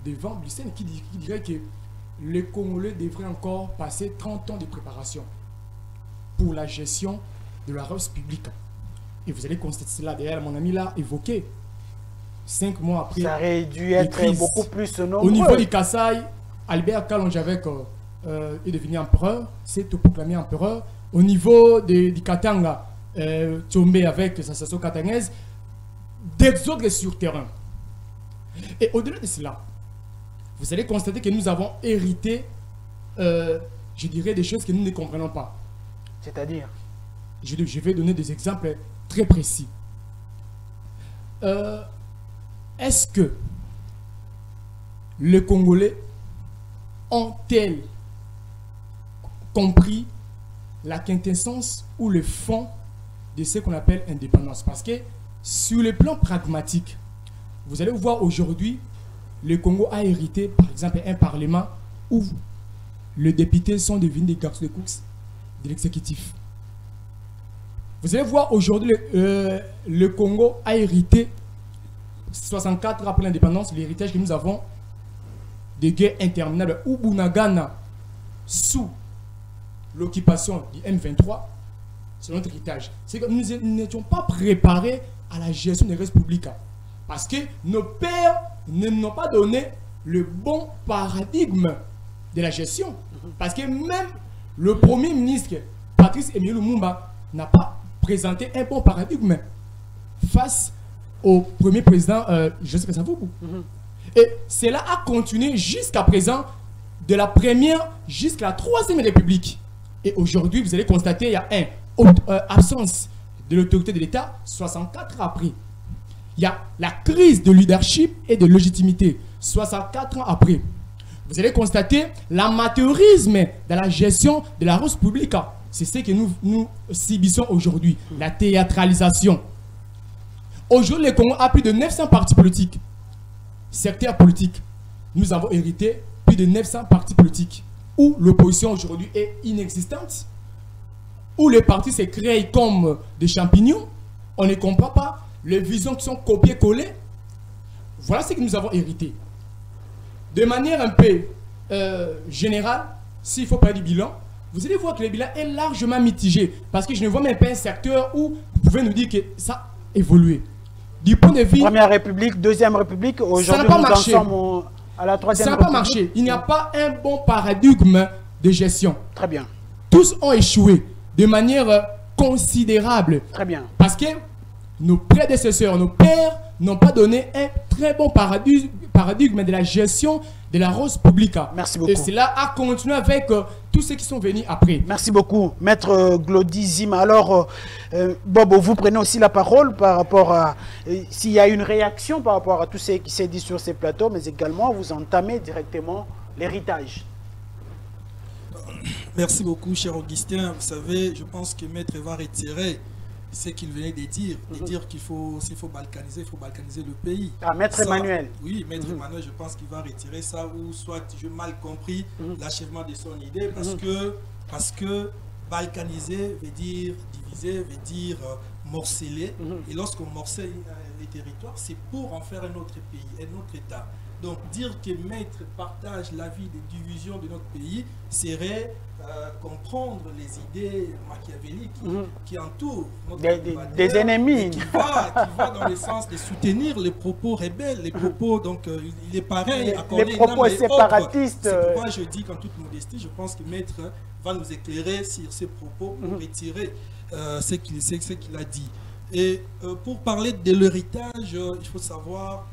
devant Lucien qui dirait que les Congolais devraient encore passer 30 ans de préparation pour la gestion de la ressource publique. Et vous allez constater cela derrière, mon ami l'a évoqué. 5 mois après, ça aurait dû être beaucoup plus nombreux. Au niveau du Kassai, Albert Kalonge avec est devenu empereur, s'est proclamé empereur. Au niveau du Katanga, tombé avec sa station katangaise, d'exode sur terrain. Et au-delà de cela, vous allez constater que nous avons hérité, je dirais, des choses que nous ne comprenons pas. C'est-à-dire? Je vais donner des exemples très précis. Est-ce que les Congolais ont-ils compris la quintessence ou le fond de ce qu'on appelle indépendance? Parce que sur le plan pragmatique, vous allez voir aujourd'hui, le Congo a hérité, par exemple, un parlement où les députés sont devenus des garçons de course de l'exécutif. Vous allez voir aujourd'hui, le Congo a hérité, 64 ans après l'indépendance, l'héritage que nous avons des guerres interminables où Bunagana, sous l'occupation du M23, c'est notre héritage. C'est que nous n'étions pas préparés à la gestion des restes publics. Parce que nos pères ne nous ont pas donné le bon paradigme de la gestion. Parce que même le premier ministre, Patrice Emery Lumumba, n'a pas présenté un bon paradigme face au premier président Joseph Kasavubu. Et cela a continué jusqu'à présent, de la première jusqu'à la troisième République. Et aujourd'hui, vous allez constater qu'il y a une absence de l'autorité de l'État 64 ans après. Il y a la crise de leadership et de légitimité 64 ans après. Vous allez constater l'amateurisme dans la gestion de la ressource publique. C'est ce que nous subissons aujourd'hui, la théâtralisation. Aujourd'hui, le Congo a plus de 900 partis politiques, secteurs politiques. Nous avons hérité plus de 900 partis politiques, où l'opposition aujourd'hui est inexistante, où les partis se créent comme des champignons. On ne comprend pas les visions qui sont copiées-collées. Voilà ce que nous avons hérité. De manière un peu générale, s'il faut parler du bilan, vous allez voir que le bilan est largement mitigé. Parce que je ne vois même pas un secteur où vous pouvez nous dire que ça a évolué. Du point de vue... Première République, Deuxième République, aujourd'hui nous en sommes à la Troisième République. Ça n'a pas marché. Il n'y a pas un bon paradigme de gestion. Très bien. Tous ont échoué de manière considérable. Très bien. Parce que nos prédécesseurs, nos pères n'ont pas donné un très bon paradigme de la gestion de la ressource publique. Merci beaucoup. Et cela a continué avec tous ceux qui sont venus après. Merci beaucoup, Maître Glody Zima. Alors, Bobo, vous prenez aussi la parole par rapport à s'il y a une réaction par rapport à tout ce qui s'est dit sur ces plateaux, mais également vous entamez directement l'héritage. Merci beaucoup, cher Augustin. Vous savez, je pense que Maître va retirer ce qu'il venait de dire qu'il faut, s'il faut balkaniser, il faut balkaniser le pays. Ah, Maître Emmanuel. Oui, Maître Emmanuel, je pense qu'il va retirer ça, ou soit j'ai mal compris l'achèvement de son idée, parce que balkaniser veut dire diviser, veut dire morceler. Et lorsqu'on morcelle les territoires, c'est pour en faire un autre pays, un autre État. Donc dire que Maître partage l'avis des divisions de notre pays serait comprendre les idées machiavéliques qui entourent notre des ennemis. Qui va dans le sens de soutenir les propos rebelles, les propos, donc il est pareil. Les propos séparatistes. C'est pourquoi je dis qu'en toute modestie, je pense que Maître va nous éclairer sur ces propos pour retirer ce qu'il a dit. Et pour parler de l'héritage, il faut savoir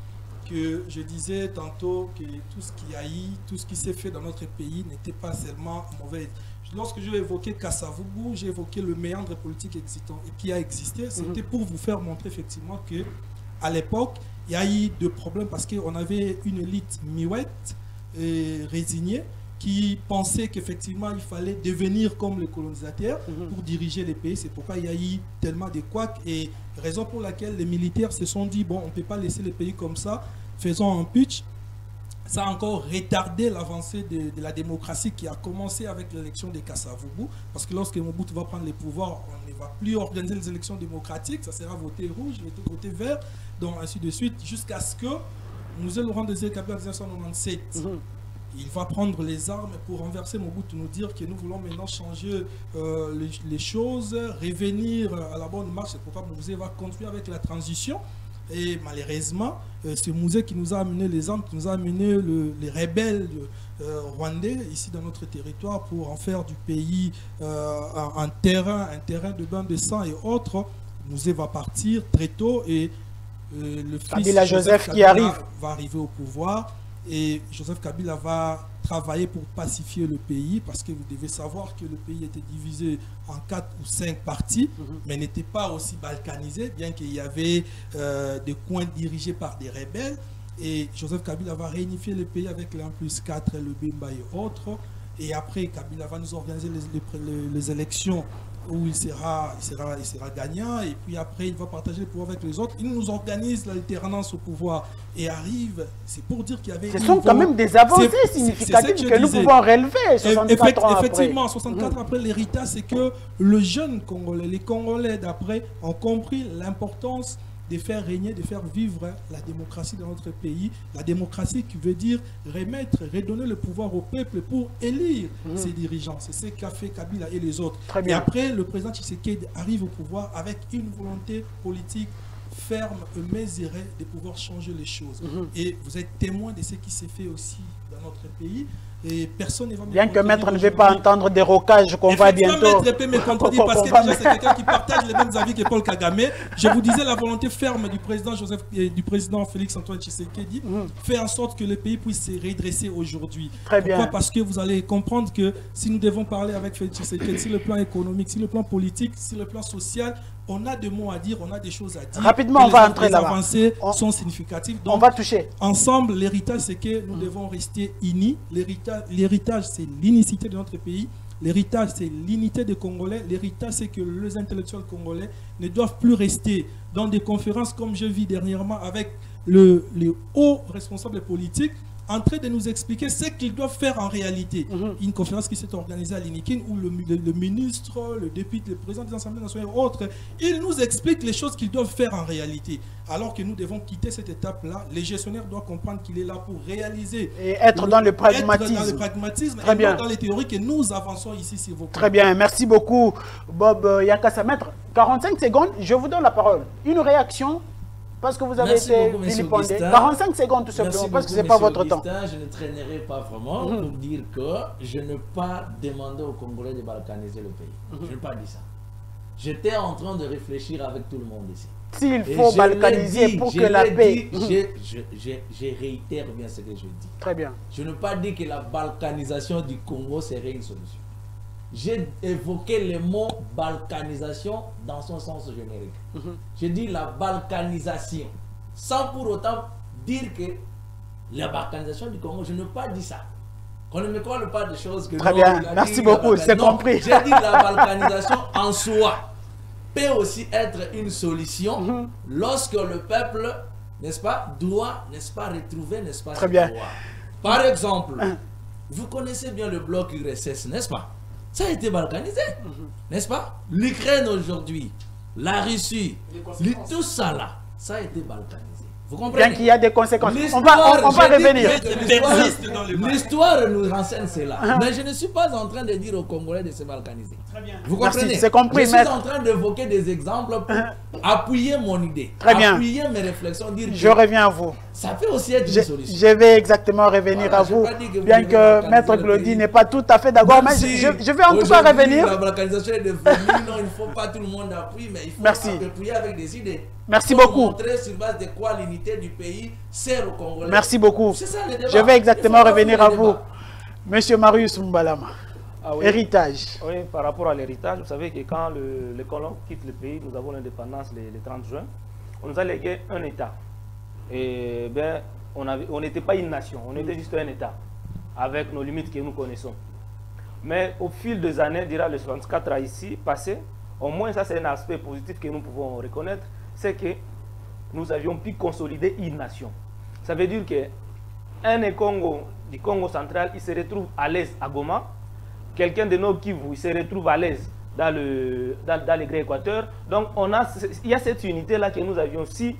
que je disais tantôt que tout ce qui a eu, tout ce qui s'est fait dans notre pays n'était pas seulement mauvais. Lorsque j'ai évoqué Kasavubu, j'ai évoqué le méandre politique existant et qui a existé. C'était pour vous faire montrer effectivement que à l'époque, il y a eu des problèmes parce qu'on avait une élite muette et résignée qui pensait qu'effectivement il fallait devenir comme les colonisateurs pour diriger les pays. C'est pourquoi il y a eu tellement de couacs, et raison pour laquelle les militaires se sont dit bon, on ne peut pas laisser les pays comme ça, faisons un putsch. Ça a encore retardé l'avancée de la démocratie qui a commencé avec l'élection de Kasavubu, parce que lorsque Mobutu va prendre les pouvoirs, on ne va plus organiser les élections démocratiques, ça sera voté rouge, voté vert, donc ainsi de suite, jusqu'à ce que Mzee Laurent Désiré Kabila en 1997 il va prendre les armes pour renverser Mobutu, nous dire que nous voulons maintenant changer les choses, revenir à la bonne marche. C'est pourquoi Mzee va continuer avec la transition. Et malheureusement, ce musée qui nous a amené les armes, qui nous a amené les rebelles rwandais ici dans notre territoire pour en faire du pays un terrain de bain de sang et autres, le musée va partir très tôt et le fils Kabila Joseph qui va arriver au pouvoir et Joseph Kabila va travailler pour pacifier le pays parce que vous devez savoir que le pays était divisé en 4 ou 5 parties mais n'était pas aussi balkanisé, bien qu'il y avait des coins dirigés par des rebelles et Joseph Kabila va réunifier le pays avec l'1+4, le Bemba et autres et après Kabila va nous organiser les élections où il sera gagnant et puis après il va partager le pouvoir avec les autres. Il nous organise l'alternance au pouvoir et arrive, c'est pour dire qu'il y avait... Ce sont quand même des avancées significatives que nous pouvons relever 64 ans après. Effectivement, 64 après, l'héritage, c'est que le jeune Congolais, les Congolais d'après ont compris l'importance de faire régner, de faire vivre la démocratie dans notre pays. La démocratie qui veut dire redonner le pouvoir au peuple pour élire ses dirigeants. C'est ce qu'a fait Kabila et les autres. Très bien. Et après, le président Tshisekedi arrive au pouvoir avec une volonté politique ferme et mesurée de pouvoir changer les choses. Et vous êtes témoin de ce qui s'est fait aussi dans notre pays. Et personne ne va bien que Maître ne veut pas entendre des rocages qu'on va bientôt... Maître peut me contredire parce que déjà c'est quelqu'un qui partage les mêmes avis que Paul Kagame. Je vous disais la volonté ferme du président Félix-Antoine Tshisekedi fait en sorte que le pays puisse se redresser aujourd'hui. Très bien. Pourquoi? Parce que vous allez comprendre que si nous devons parler avec Félix Tshisekedi, sur le plan économique, sur le plan politique, sur le plan social, on a des mots à dire, on a des choses à dire. Rapidement, on va entrer là-bas. Les avancées sont significatives. Donc, on va toucher. Ensemble, l'héritage, c'est que nous devons rester unis. L'héritage, c'est l'unicité de notre pays. L'héritage, c'est l'unité des Congolais. L'héritage, c'est que les intellectuels congolais ne doivent plus rester dans des conférences comme je vis dernièrement avec les hauts responsables politiques en train de nous expliquer ce qu'ils doivent faire en réalité. Une conférence qui s'est organisée à l'Inikin où le ministre, le député, le président des assemblées nationales et autres, ils nous expliquent les choses qu'ils doivent faire en réalité. Alors que nous devons quitter cette étape-là. Les gestionnaires doivent comprendre qu'il est là pour réaliser. Et être dans le pragmatisme. Être dans le pragmatisme. Très bien. Dans les théories que nous avançons ici, s'il vous plaît. Très bien. Merci beaucoup, Bob Yakassa. Maître, 45 secondes, je vous donne la parole. Une réaction parce que vous avez été vilipendé. 45 secondes tout simplement, parce que ce n'est pas votre temps. Je ne traînerai pas vraiment pour dire que je n'ai pas demandé aux Congolais de balkaniser le pays. Je n'ai pas dit ça. J'étais en train de réfléchir avec tout le monde ici. S'il faut balkaniser pour que la paix... Je réitère bien ce que je dis. Très bien. Je n'ai pas dit que la balkanisation du Congo serait une solution. J'ai évoqué le mot balkanisation dans son sens générique. J'ai dit la balkanisation, sans pour autant dire que la balkanisation du Congo, je n'ai pas dit ça. Qu'on ne me colle pas de choses que... Très bien, merci beaucoup, c'est compris. J'ai dit la balkanisation en soi peut aussi être une solution lorsque le peuple, n'est-ce pas, doit, n'est-ce pas, retrouver, n'est-ce pas, très bien. Par exemple, vous connaissez bien le bloc URSS, n'est-ce pas? Ça a été balkanisé, n'est-ce pas? L'Ukraine aujourd'hui, la Russie, tout ça là, ça a été balkanisé. Vous comprenez? Bien qu'il y a des conséquences. On va revenir. L'histoire nous renseigne cela. Mais je ne suis pas en train de dire aux Congolais de se balkaniser. Très bien. Vous comprenez? C'est compris, je suis en train d'évoquer des exemples pour appuyer mon idée. Très bien. Appuyer mes réflexions. Dire je reviens à vous. Ça peut aussi être une solution. Je vais exactement revenir à vous. Bien que Maître Glody n'est pas tout à fait d'accord, mais je vais en tout cas revenir. La balkanisation est devenue, non, il ne faut pas tout le monde appuyer, mais il faut appuyer avec des idées. Merci beaucoup. Montrer sur base de quoi l'unité du pays sert aux Congolais. Merci beaucoup. Ça, le débat. Je vais exactement revenir à vous. Monsieur Marius Mbalama, oui. Héritage. Oui, par rapport à l'héritage, vous savez que quand les colons quittent le pays, nous avons l'indépendance le 30 juin, on nous a légué un État. Et ben, on n'était pas une nation, on était juste un État, avec nos limites que nous connaissons. Mais au fil des années, durant les 64 ans ici, passés, au moins ça c'est un aspect positif que nous pouvons reconnaître, c'est que nous avions pu consolider une nation. Ça veut dire qu'un Congo, du Congo central, il se retrouve à l'aise à Goma. Quelqu'un de Nord Kivu, il se retrouve à l'aise dans le Grand Équateur. Donc il y a cette unité-là que nous avions si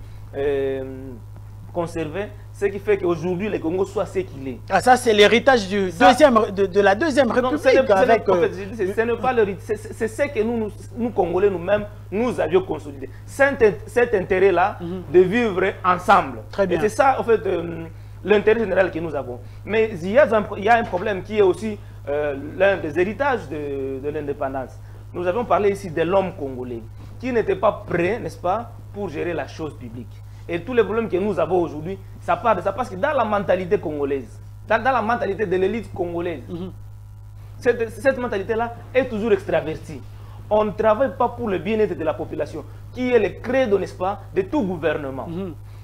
conservée. ce qui fait qu'aujourd'hui, le Congo soit ce qu'il est. Ah, ça, c'est l'héritage de la deuxième République. Ce n'est pas l'héritage, c'est ce que nous Congolais, nous-mêmes, nous avions consolidé. Cet intérêt-là de vivre ensemble. Très bien. Et c'est ça, en fait, l'intérêt général que nous avons. Mais il y a un problème qui est aussi l'un des héritages de l'indépendance. Nous avons parlé ici de l'homme congolais qui n'était pas prêt, n'est-ce pas, pour gérer la chose publique. Et tous les problèmes que nous avons aujourd'hui, ça part de ça. Parce que dans la mentalité congolaise, dans la mentalité de l'élite congolaise, cette mentalité-là est toujours extravertie. On ne travaille pas pour le bien-être de la population, qui est le credo, n'est-ce pas, de tout gouvernement.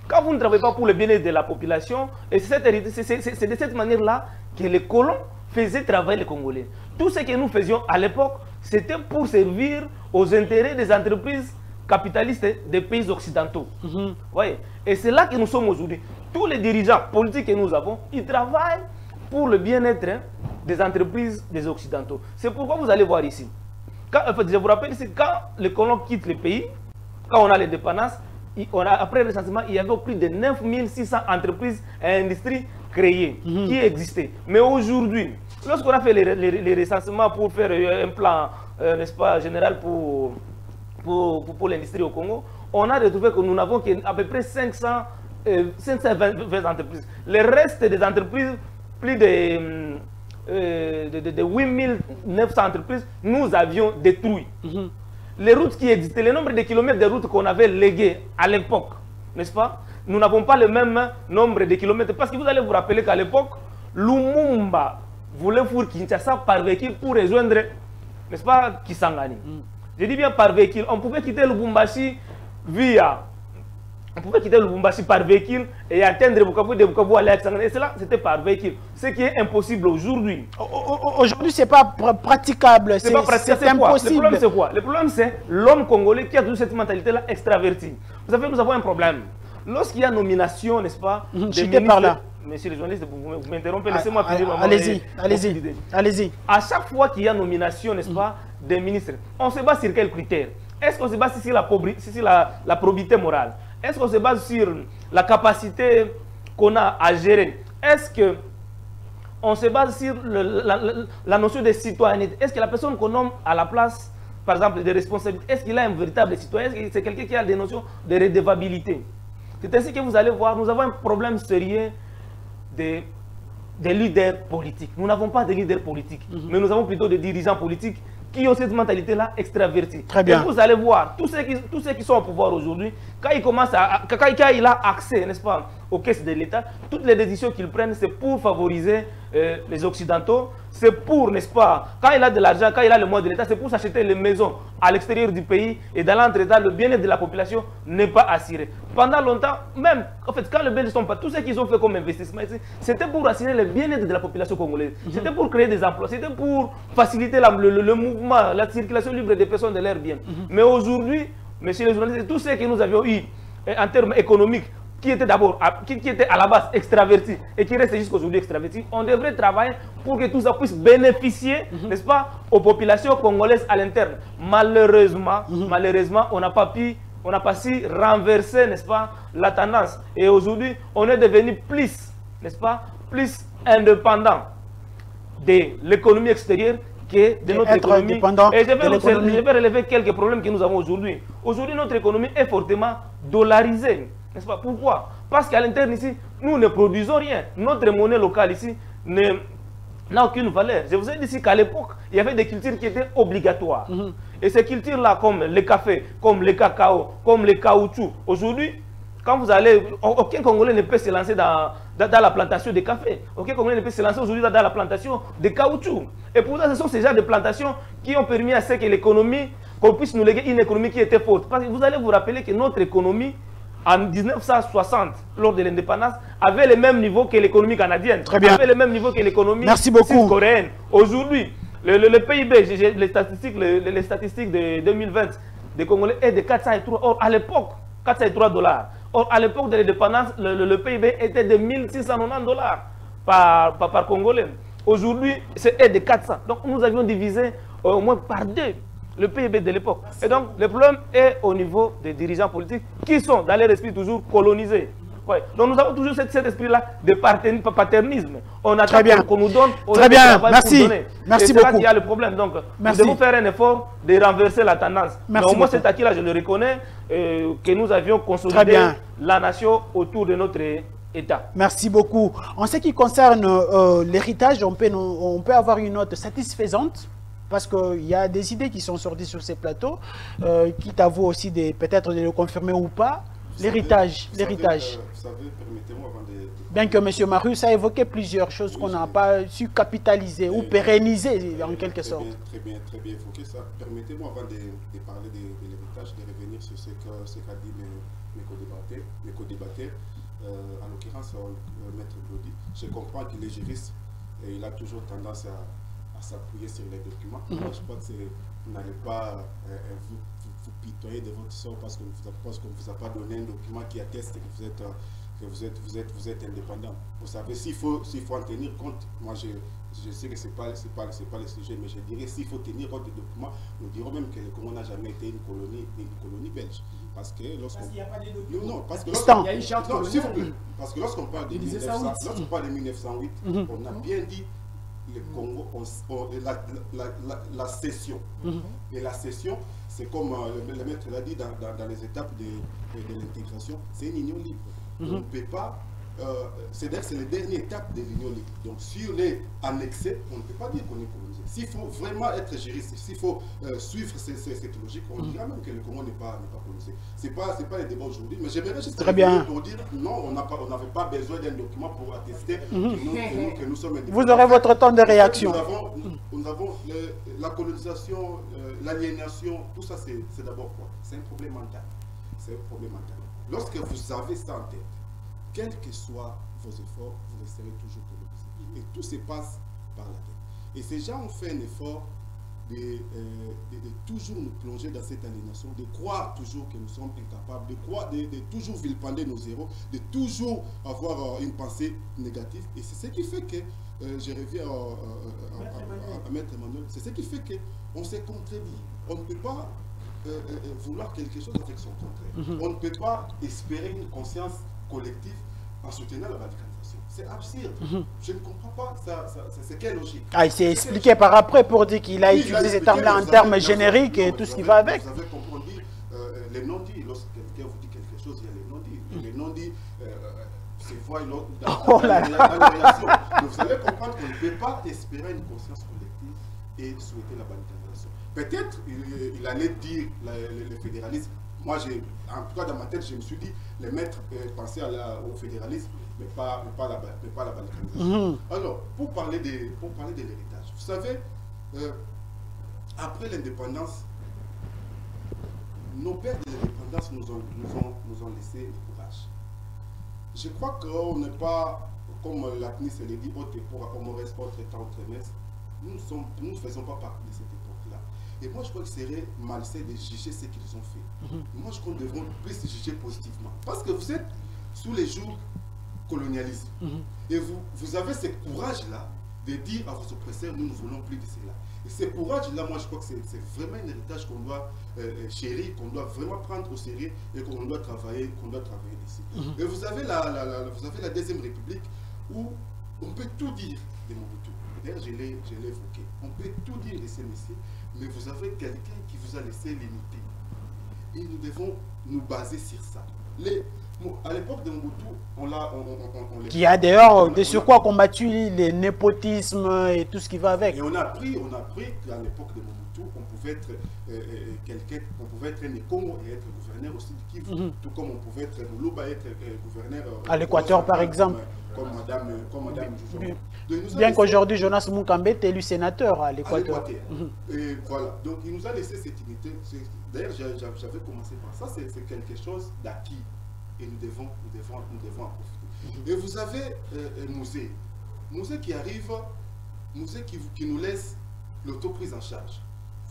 Quand vous ne travaillez pas pour le bien-être de la population, et c'est de cette manière-là que les colons faisaient travailler les Congolais. Tout ce que nous faisions à l'époque, c'était pour servir aux intérêts des entreprises capitalistes des pays occidentaux. Voyez. Et c'est là que nous sommes aujourd'hui. Tous les dirigeants politiques que nous avons, ils travaillent pour le bien-être des entreprises des occidentaux. C'est pourquoi vous allez voir ici. Je vous rappelle ici, quand les colons quittent le pays, quand on a l'indépendance, après le recensement, il y avait plus de 9600 entreprises et industries créées, qui existaient. Mais aujourd'hui, lorsqu'on a fait les recensements pour faire un plan, n'est-ce pas, général pour l'industrie au Congo, on a retrouvé que nous n'avons qu'à peu près 520 entreprises. Le reste des entreprises, plus de 8900 entreprises, nous avions détruit. Les routes qui existaient, le nombre de kilomètres de routes qu'on avait léguées à l'époque, n'est-ce pas? Nous n'avons pas le même nombre de kilomètres. Parce que vous allez vous rappeler qu'à l'époque, Lumumba voulait faire Kinshasa par véhicule pour rejoindre, n'est-ce pas, Kisangani. Je dis bien par véhicule. On pouvait quitter Lubumbashi par véhicule et atteindre Bukavu, de Bukavu aller à Kisangani. Et cela, c'était par véhicule. Ce qui est impossible aujourd'hui. Aujourd'hui, ce n'est pas praticable. C'est impossible. Le problème, c'est quoi? Le problème, c'est l'homme congolais qui a toujours cette mentalité-là extravertie. Vous savez, nous avons un problème. Lorsqu'il y a nomination, n'est-ce pas, j'étais par là. Monsieur le journaliste, vous m'interrompez, laissez-moi finir. Allez-y. À chaque fois qu'il y a nomination, n'est-ce pas, des ministres, on se base sur quels critères? Est-ce qu'on se base sur la probité morale? Est-ce qu'on se base sur la capacité qu'on a à gérer? Est-ce qu'on se base sur la notion de citoyenneté? Est-ce que la personne qu'on nomme à la place, par exemple, de responsabilité, est-ce qu'il a un véritable citoyen? Est-ce que c'est quelqu'un qui a des notions de redevabilité? C'est ainsi que vous allez voir, nous avons un problème sérieux des leaders politiques. Nous n'avons pas de leaders politiques, mais nous avons plutôt des dirigeants politiques qui ont cette mentalité-là extravertie. Très bien. Et vous allez voir, tous ceux qui sont au pouvoir aujourd'hui, quand il a accès, n'est-ce pas, aux caisses de l'État, toutes les décisions qu'ils prennent, c'est pour favoriser les Occidentaux, c'est pour, n'est-ce pas, quand il a de l'argent, quand il a le moyen de l'État, c'est pour s'acheter les maisons à l'extérieur du pays, et dans l'entretemps, le bien-être de la population n'est pas assuré. Pendant longtemps, même, en fait, quand le Belge ne sont pas, tout ce qu'ils ont fait comme investissement ici, c'était pour assurer le bien-être de la population congolaise. C'était pour créer des emplois, c'était pour faciliter le mouvement, la circulation libre des personnes de leurs biens. Mais aujourd'hui, messieurs les journalistes, tout ce que nous avions eu en termes économiques, qui était d'abord, qui était à la base extraverti et qui reste jusqu'aujourd'hui extraverti, on devrait travailler pour que tout ça puisse bénéficier, n'est-ce pas, aux populations congolaises à l'interne. Malheureusement, on n'a pas su renverser, n'est-ce pas, la tendance. Et aujourd'hui, on est devenu plus, n'est-ce pas, plus indépendant de l'économie extérieure que de notre économie. Et je vais relever quelques problèmes que nous avons aujourd'hui. Aujourd'hui, notre économie est fortement dollarisée. N'est-ce pas? Pourquoi? Parce qu'à l'interne ici, nous ne produisons rien. Notre monnaie locale ici n'a aucune valeur. Je vous ai dit ici qu'à l'époque, il y avait des cultures qui étaient obligatoires. Et ces cultures-là, comme le café, comme le cacao, comme le caoutchouc, aujourd'hui, quand vous allez, aucun Congolais ne peut se lancer dans la plantation de café. Aucun Congolais ne peut se lancer aujourd'hui dans la plantation de caoutchouc. Et pourtant, ce sont ces genres de plantations qui ont permis à ce que l'économie, qu'on puisse nous léguer une économie qui était forte. Parce que vous allez vous rappeler que notre économie, en 1960, lors de l'indépendance, avait le même niveau que l'économie canadienne. Très bien. Avait le même niveau que l'économie coréenne. Aujourd'hui, le PIB, les statistiques de 2020 des Congolais est de 403. Or, à l'époque, 403 $. Or, à l'époque de l'indépendance, le PIB était de 1690 $ par Congolais. Aujourd'hui, c'est de 400. Donc, nous avions divisé au moins par 2 le PIB de l'époque. Et donc, le problème est au niveau des dirigeants politiques qui sont, dans leur esprit, toujours colonisés. Ouais. Donc nous avons toujours cet esprit-là de paternisme. On attend qu'on nous donne, on très bien, merci. Pour donner. Merci beaucoup. C'est là qu'il y a le problème. Donc nous devons faire un effort de renverser la tendance. Merci mais au moins cet acquis-là, je le reconnais, que nous avions consolidé la nation autour de notre État. Merci beaucoup. En ce qui concerne l'héritage, on peut avoir une note satisfaisante parce qu'il y a des idées qui sont sorties sur ces plateaux, qui t'avouent aussi peut-être de le confirmer ou pas. L'héritage, l'héritage. Vous savez, permettez-moi avant de... Bien que M. Marius a évoqué plusieurs choses qu'on n'a pas su capitaliser ou pérenniser en quelque sorte. Très bien évoqué ça. Permettez-moi avant de parler de l'héritage, de revenir sur ce qu'a dit mes co-débatteurs. En l'occurrence, Maître Glody, je comprends qu'il est juriste et il a toujours tendance à s'appuyer sur les documents. Moi, je crois que vous n'allez pas vous pitoyer de votre sort parce qu'on ne vous a pas donné un document qui atteste que vous êtes indépendant. Vous savez, s'il faut en tenir compte, moi je sais que ce n'est pas le sujet, mais je dirais s'il faut tenir compte des documents, nous dirons même que le Congo n'a jamais été une colonie belge. Parce qu'il n'y a pas de documents. Non, parce que lorsqu'on parle de 1908, on a bien dit le Congo, la cession. Et la cession, c'est comme le maître l'a dit dans les étapes de l'intégration, c'est une union libre. On ne peut pas, c'est-à-dire que c'est la dernière étape de l'union libre. Donc si on est annexé, on ne peut pas dire qu'on est colonisé. S'il faut vraiment être juriste, s'il faut suivre cette logique, on dira même que le Congo n'est pas colonisé. Ce n'est pas le débat aujourd'hui, mais j'aimerais juste pour dire non, on n'avait pas besoin d'un document pour attester que nous sommes indépendants. Vous aurez votre temps de réaction. Nous avons la colonisation, l'aliénation, tout ça c'est d'abord quoi? C'est un problème mental. C'est un problème mental. Lorsque vous avez ça en tête, quels que soient vos efforts, vous resterez toujours colonisé. Et tout se passe par la tête. Et ces gens ont fait un effort de toujours nous plonger dans cette aliénation, de croire toujours que nous sommes incapables, de toujours vilipender nos héros, de toujours avoir une pensée négative. Et c'est ce qui fait que, je reviens à Maître Emmanuel, c'est ce qui fait qu'on s'est contredit. On ne peut pas vouloir quelque chose avec son contraire. On ne peut pas espérer une conscience collective en soutenant la radicalisation. C'est absurde. Je ne comprends pas. C'est quelle logique? Il s'est expliqué par après pour dire qu'il a utilisé ces termes-là en termes génériques et tout ce qui va avec. Vous avez compris les non-dits. Lorsque quelqu'un vous dit quelque chose, il y a les non-dits. Les non-dits se voient dans la relation. Vous allez comprendre qu'on ne peut pas espérer une conscience collective et souhaiter la radicalisation. Peut-être il allait dire le fédéralisme. Moi, en tout cas dans ma tête, je me suis dit, les maîtres pensaient au fédéralisme, mais pas la balkanisation. Alors, pour parler de l'héritage, vous savez, après l'indépendance, nos pères de l'indépendance nous ont laissé le courage. Je crois qu'on n'est pas, comme l'ACNI se l'a dit, pour Omores, autre temps, autre messe, nous ne faisons pas partie de cette époque-là. Et moi, je crois que ce serait malsain de juger ce qu'ils ont fait. Moi, je crois que nous devons plus juger positivement. Parce que vous êtes sous les jours colonialisme. Et vous avez ce courage-là de dire à vos oppresseurs, nous ne voulons plus de cela. Et ce courage-là, moi, je crois que c'est vraiment un héritage qu'on doit chérir, qu'on doit vraiment prendre au sérieux et qu'on doit travailler dessus. Et vous avez la Deuxième République où on peut tout dire de Mobutu. D'ailleurs, je l'ai évoqué. On peut tout dire de ces messieurs, mais vous avez quelqu'un qui vous a laissé l'unité. Et nous devons nous baser sur ça. À l'époque de Mobutu, qui a d'ailleurs sur quoi combattu les népotismes et tout ce qui va avec. Et on a appris qu'à l'époque de Mobutu, on pouvait être on pouvait être un Congo et être gouverneur aussi du Kivu, tout comme on pouvait être Muluba et être gouverneur à l'Équateur par exemple. Comme Madame Bien qu'aujourd'hui Jonas Mukambe est élu sénateur à l'Équateur. Et voilà, donc il nous a laissé cette unité. D'ailleurs, j'avais commencé par ça, c'est quelque chose d'acquis. Et nous devons en profiter. Et vous avez Musée qui arrive, Musée qui nous laisse l'autoprise en charge.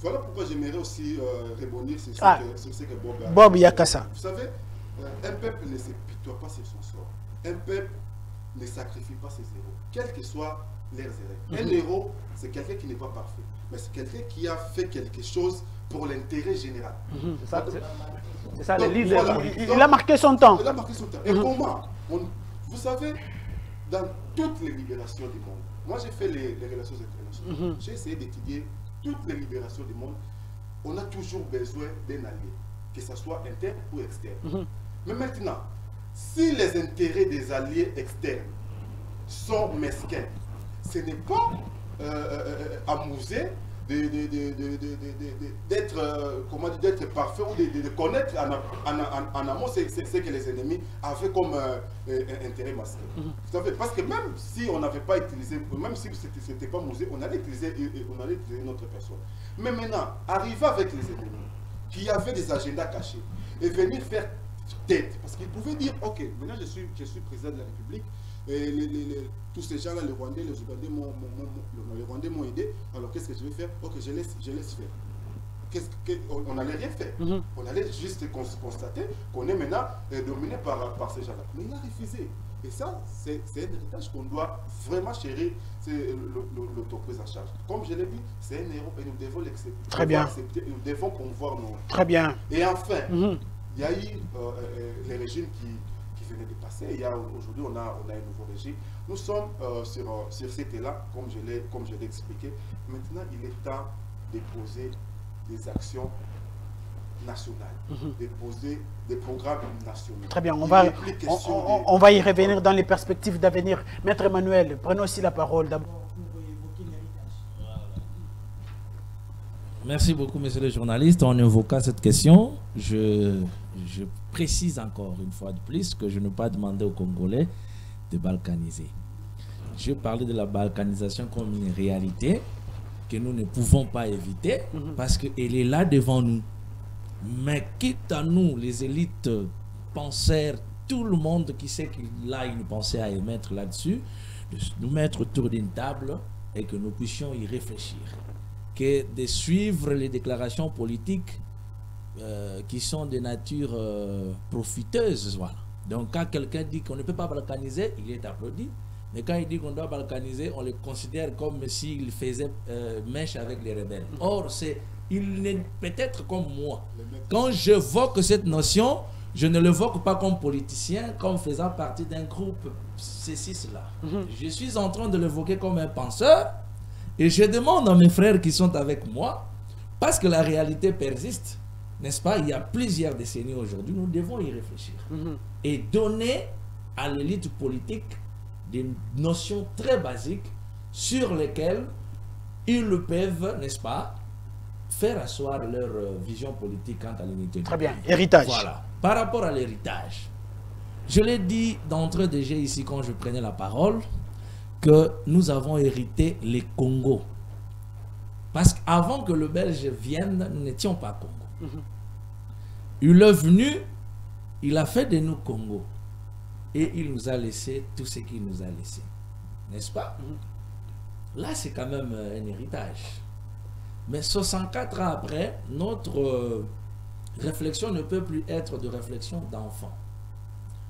Voilà pourquoi j'aimerais aussi rebondir sur ce que Bob Yakassa. Vous savez, un peuple ne se pitoie pas sur son sort. Un peuple ne sacrifie pas ses héros, quels que soient leurs erreurs. Un héros, c'est quelqu'un qui n'est pas parfait, mais c'est quelqu'un qui a fait quelque chose pour l'intérêt général. C'est ça, les leaders. Il a marqué son temps. Il a marqué son temps. Et comment Vous savez, dans toutes les libérations du monde, moi j'ai fait les relations internationales, j'ai essayé d'étudier toutes les libérations du monde, on a toujours besoin d'un allié, que ce soit interne ou externe. Mais maintenant, si les intérêts des alliés externes sont mesquins, ce n'est pas amusé d'être parfait ou de connaître en amont ce que les ennemis avaient comme intérêt masqué. Tout à fait. Parce que même si on n'avait pas utilisé, même si ce n'était pas musée, on allait utiliser une autre personne. Mais maintenant, arriver avec les ennemis qui avaient des agendas cachés et venir faire tête, parce qu'ils pouvaient dire, ok, maintenant je suis président de la République, et tous ces gens-là, les Rwandais, les Ougandais m'ont aidé, alors qu'est-ce que je vais faire? Ok, je laisse faire. On n'allait rien faire. On allait juste constater qu'on est maintenant dominé par ces gens-là. Mais il a refusé. Et ça, c'est un héritage qu'on doit vraiment chérir, c'est l'autoprise en charge. Comme je l'ai dit, c'est un héros et nous devons l'accepter. Très bien. Nous devons promouvoir nos... Très bien. Et enfin, il y a eu les régimes qui venaient de passer. Aujourd'hui, on a un nouveau régime. Nous sommes sur cet élan, comme je l'ai expliqué. Maintenant, il est temps de poser des actions nationales, de poser des programmes nationaux. Très bien, on va y revenir dans les perspectives d'avenir. Maître Emmanuel, prenez aussi la parole d'abord. Merci beaucoup, monsieur le journaliste. En évoquant cette question, je précise encore une fois de plus que je ne vais pas demander aux Congolais de balkaniser. Je parlais de la balkanisation comme une réalité que nous ne pouvons pas éviter parce qu'elle est là devant nous. Mais quitte à nous, les élites penseurs, tout le monde qui sait qu'il a une pensée à émettre là-dessus, de nous mettre autour d'une table et que nous puissions y réfléchir. Que de suivre les déclarations politiques qui sont de nature profiteuse. Voilà. Donc quand quelqu'un dit qu'on ne peut pas balkaniser, il est applaudi. Mais quand il dit qu'on doit balkaniser, on le considère comme s'il faisait mèche avec les rebelles. Or, il est peut-être comme moi. Quand j'évoque cette notion, je ne l'évoque pas comme politicien, comme faisant partie d'un groupe, ceci, cela. Je suis en train de l'évoquer comme un penseur. Et je demande à mes frères qui sont avec moi, parce que la réalité persiste, n'est-ce pas? Il y a plusieurs décennies aujourd'hui, nous devons y réfléchir. Et donner à l'élite politique des notions très basiques sur lesquelles ils peuvent, n'est-ce pas, faire asseoir leur vision politique quant à l'unité. Très bien, héritage. Voilà. Par rapport à l'héritage, je l'ai dit d'entrée de jeu ici quand je prenais la parole, que nous avons hérité les Congo. Parce qu'avant que le Belge vienne, nous n'étions pas Congo. Il est venu, il a fait de nous Congo. Et il nous a laissé tout ce qu'il nous a laissé. N'est-ce pas? Là, c'est quand même un héritage. Mais 64 ans après, notre réflexion ne peut plus être de réflexion d'enfant.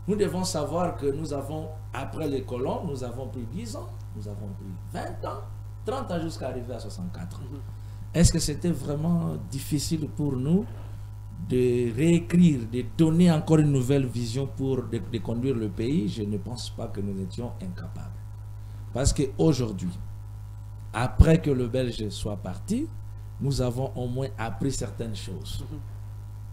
Nous devons savoir que nous avons, après les colons, nous avons pris 10 ans, nous avons pris 20 ans, 30 ans jusqu'à arriver à 64 ans. Est-ce que c'était vraiment difficile pour nous de réécrire, de donner encore une nouvelle vision pour de conduire le pays? Je ne pense pas que nous étions incapables. Parce qu'aujourd'hui, après que le Belge soit parti, nous avons au moins appris certaines choses.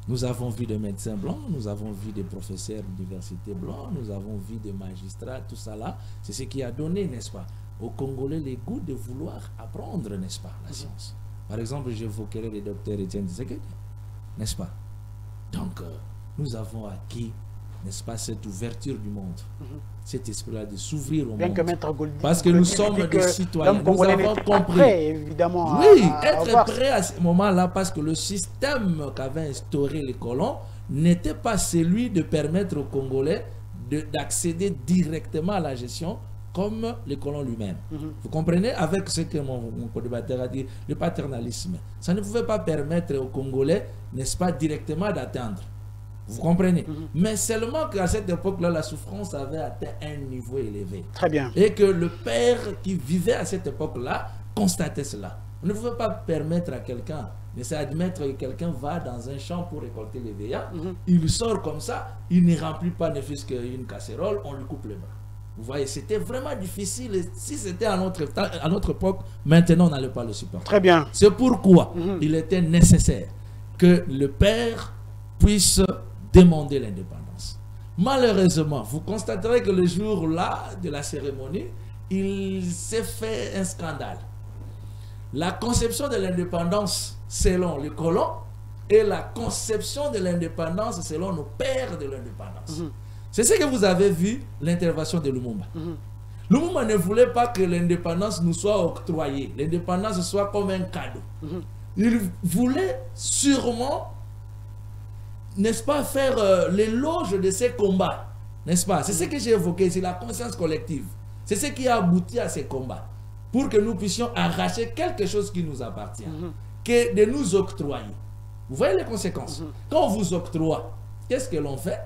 Nous avons vu des médecins blancs, nous avons vu des professeurs d'université blancs, nous avons vu des magistrats, tout ça là. C'est ce qui a donné, n'est-ce pas, aux Congolais le goût de vouloir apprendre, n'est-ce pas, la science. Par exemple, j'évoquerai le docteur Etienne Tshisekedi, n'est-ce pas? Donc, nous avons acquis, n'est-ce pas, cette ouverture du monde, cet esprit-là de s'ouvrir au monde. Parce que nous sommes des citoyens, nous avons compris. Prêt, évidemment, oui, être prêt à ce moment-là, parce que le système qu'avaient instauré les colons n'était pas celui de permettre aux Congolais d'accéder directement à la gestion comme les colons lui-même. Vous comprenez? Avec ce que mon co-débatteur a dit, le paternalisme. Ça ne pouvait pas permettre aux Congolais, n'est-ce pas, directement d'atteindre. Vous comprenez? Mais seulement qu'à cette époque-là, la souffrance avait atteint un niveau élevé. Très bien. Et que le père qui vivait à cette époque-là constatait cela. On ne pouvait pas permettre à quelqu'un Mais c'est admettre que quelqu'un va dans un champ pour récolter les veillards, il sort comme ça, il ne remplit pas ne fût-ce qu'une casserole, on lui coupe les bras. Vous voyez, c'était vraiment difficile. Et si c'était à notre époque, maintenant on n'allait pas le supporter. Très bien. C'est pourquoi il était nécessaire que le père puisse demander l'indépendance. Malheureusement, vous constaterez que le jour-là de la cérémonie, il s'est fait un scandale. La conception de l'indépendance selon les colons et la conception de l'indépendance selon nos pères de l'indépendance. C'est ce que vous avez vu, l'intervention de Lumumba. Lumumba ne voulait pas que l'indépendance nous soit octroyée, l'indépendance soit comme un cadeau. Il voulait sûrement, n'est-ce pas, faire l'éloge de ces combats, n'est-ce pas? C'est ce que j'ai évoqué, c'est la conscience collective. C'est ce qui a abouti à ces combats, pour que nous puissions arracher quelque chose qui nous appartient, que de nous octroyer. Vous voyez les conséquences? Quand on vous octroie, qu'est-ce que l'on fait?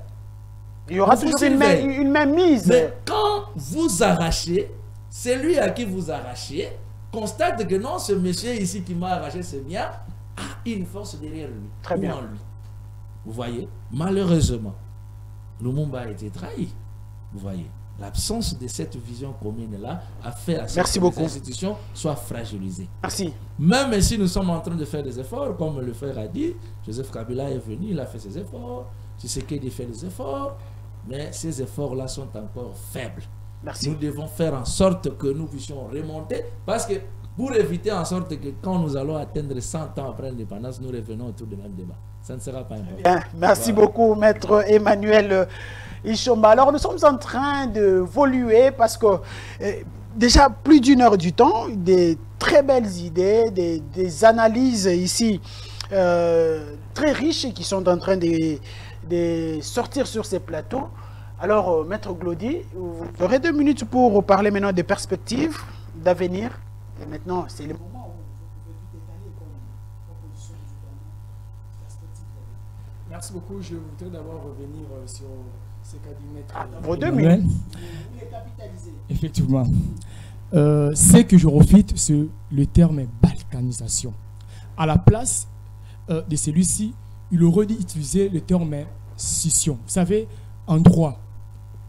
Il y aura toujours une mainmise. Mais quand vous arrachez, celui à qui vous arrachez constate que non, ce monsieur ici qui m'a arraché ce bien a une force derrière lui. Très bien. En lui. Vous voyez, malheureusement, Lumumba a été trahi. Vous voyez, l'absence de cette vision commune-là a fait à ce que les institutions soient fragilisées. Merci. Même si nous sommes en train de faire des efforts, comme le frère a dit, Joseph Kabila est venu, il a fait ses efforts, Tshisekedi fait des efforts, mais ces efforts-là sont encore faibles. Merci. Nous devons faire en sorte que nous puissions remonter, parce que pour éviter en sorte que quand nous allons atteindre 100 ans après l'indépendance, nous revenons autour du même débat. Ça ne sera pas important. Bien. Merci beaucoup, Maître Emmanuel Ishomba. Alors, nous sommes en train d'évoluer parce que déjà plus d'une heure du temps, des très belles idées, des analyses ici très riches qui sont en train de sortir sur ces plateaux. Alors, Maître Glody, vous aurez 2 minutes pour parler maintenant des perspectives d'avenir. Et maintenant, c'est le moment où vous pouvez tout détailler comme proposition du perspective d'avenir. Merci beaucoup. Je voudrais d'abord revenir sur ce qu'a dit Maître. Vos 2 minutes. Vous les capitalisez. Effectivement. Ce que je refite, c'est le terme balkanisation. À la place de celui-ci, il aurait dû utiliser le terme scission. Vous savez, en droit,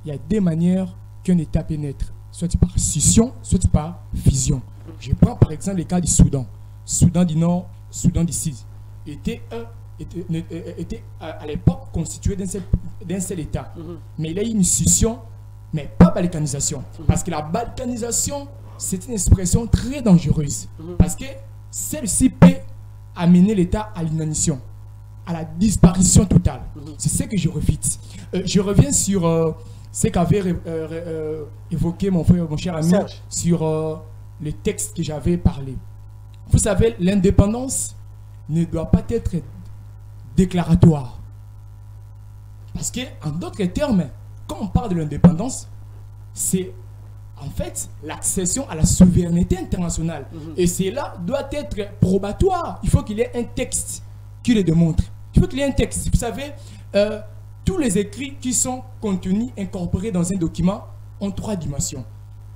il y a 2 manières qu'un État peut naître, soit par scission, soit par fusion. Je prends par exemple le cas du Soudan. Soudan du Nord, Soudan du Sud était à l'époque constitué d'un seul État. Mais il y a eu une scission, mais pas balkanisation. Parce que la balkanisation, c'est une expression très dangereuse. Parce que celle-ci peut amener l'État à l'inanition, à la disparition totale. C'est ce que je refite. Je reviens sur ce qu'avait évoqué mon cher ami Serge, sur le texte que j'avais parlé. Vous savez, l'indépendance ne doit pas être déclaratoire. Parce que, en d'autres termes, quand on parle de l'indépendance, c'est en fait l'accession à la souveraineté internationale. Et cela doit être probatoire. Il faut qu'il y ait un texte qui le démontre. Il faut qu'il y ait un texte. Vous savez, tous les écrits qui sont contenus, incorporés dans un document, ont 3 dimensions.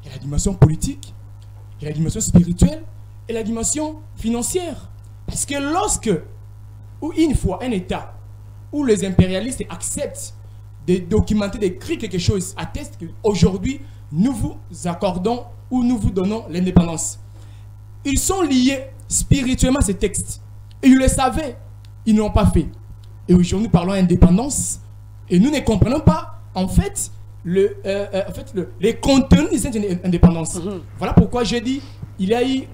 Il y a la dimension politique, il y a la dimension spirituelle et la dimension financière. Parce que lorsque, ou une fois, un État où les impérialistes acceptent de documenter, d'écrire quelque chose, attestent qu'aujourd'hui, nous vous accordons ou nous vous donnons l'indépendance. Ils sont liés spirituellement à ces textes. Et ils le savaient, ils ne l'ont pas fait. Et aujourd'hui, nous parlons d'indépendance et nous ne comprenons pas, en fait, les contenus de cette indépendance. Voilà pourquoi je dis, il y a eu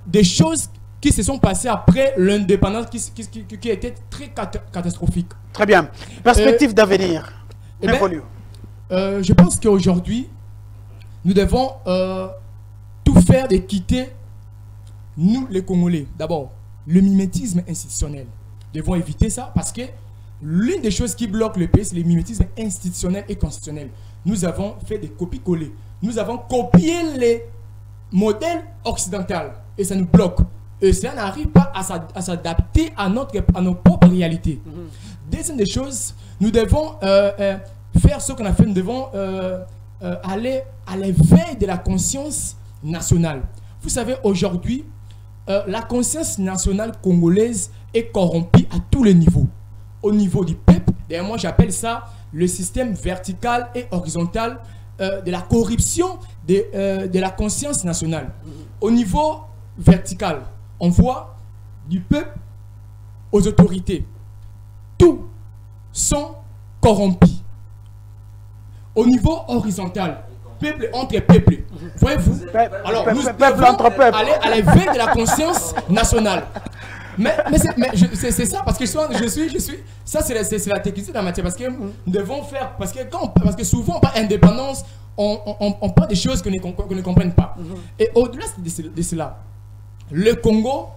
des choses qui se sont passées après l'indépendance qui étaient très catastrophiques. Très bien. Perspective d'avenir. Je pense qu'aujourd'hui, nous devons tout faire de quitter, nous les Congolais, d'abord, le mimétisme institutionnel. Nous devons éviter ça parce que l'une des choses qui bloque le pays, c'est le mimétisme institutionnel et constitutionnel. Nous avons fait des copies-collées. Nous avons copié les modèles occidentaux et ça nous bloque. Et ça n'arrive pas à s'adapter à nos propres réalités. Deuxième des choses, nous devons faire ce qu'on a fait. Nous devons aller à l'éveil de la conscience nationale. Vous savez, aujourd'hui, la conscience nationale congolaise est corrompue à tous les niveaux. Au niveau du peuple, d'ailleurs moi j'appelle ça le système vertical et horizontal de la corruption de la conscience nationale. Au niveau vertical, on voit du peuple aux autorités. Tous sont corrompus. Au niveau horizontal, peuple entre peuple. Voyez-vous? Alors, nous devons aller à l'éveil de la conscience nationale. Mais c'est ça, parce que je suis ça c'est la technicité de la matière, parce que nous devons faire, parce que souvent, par indépendance, on parle des choses qu'on ne comprenne pas. Et au-delà de cela, le Congo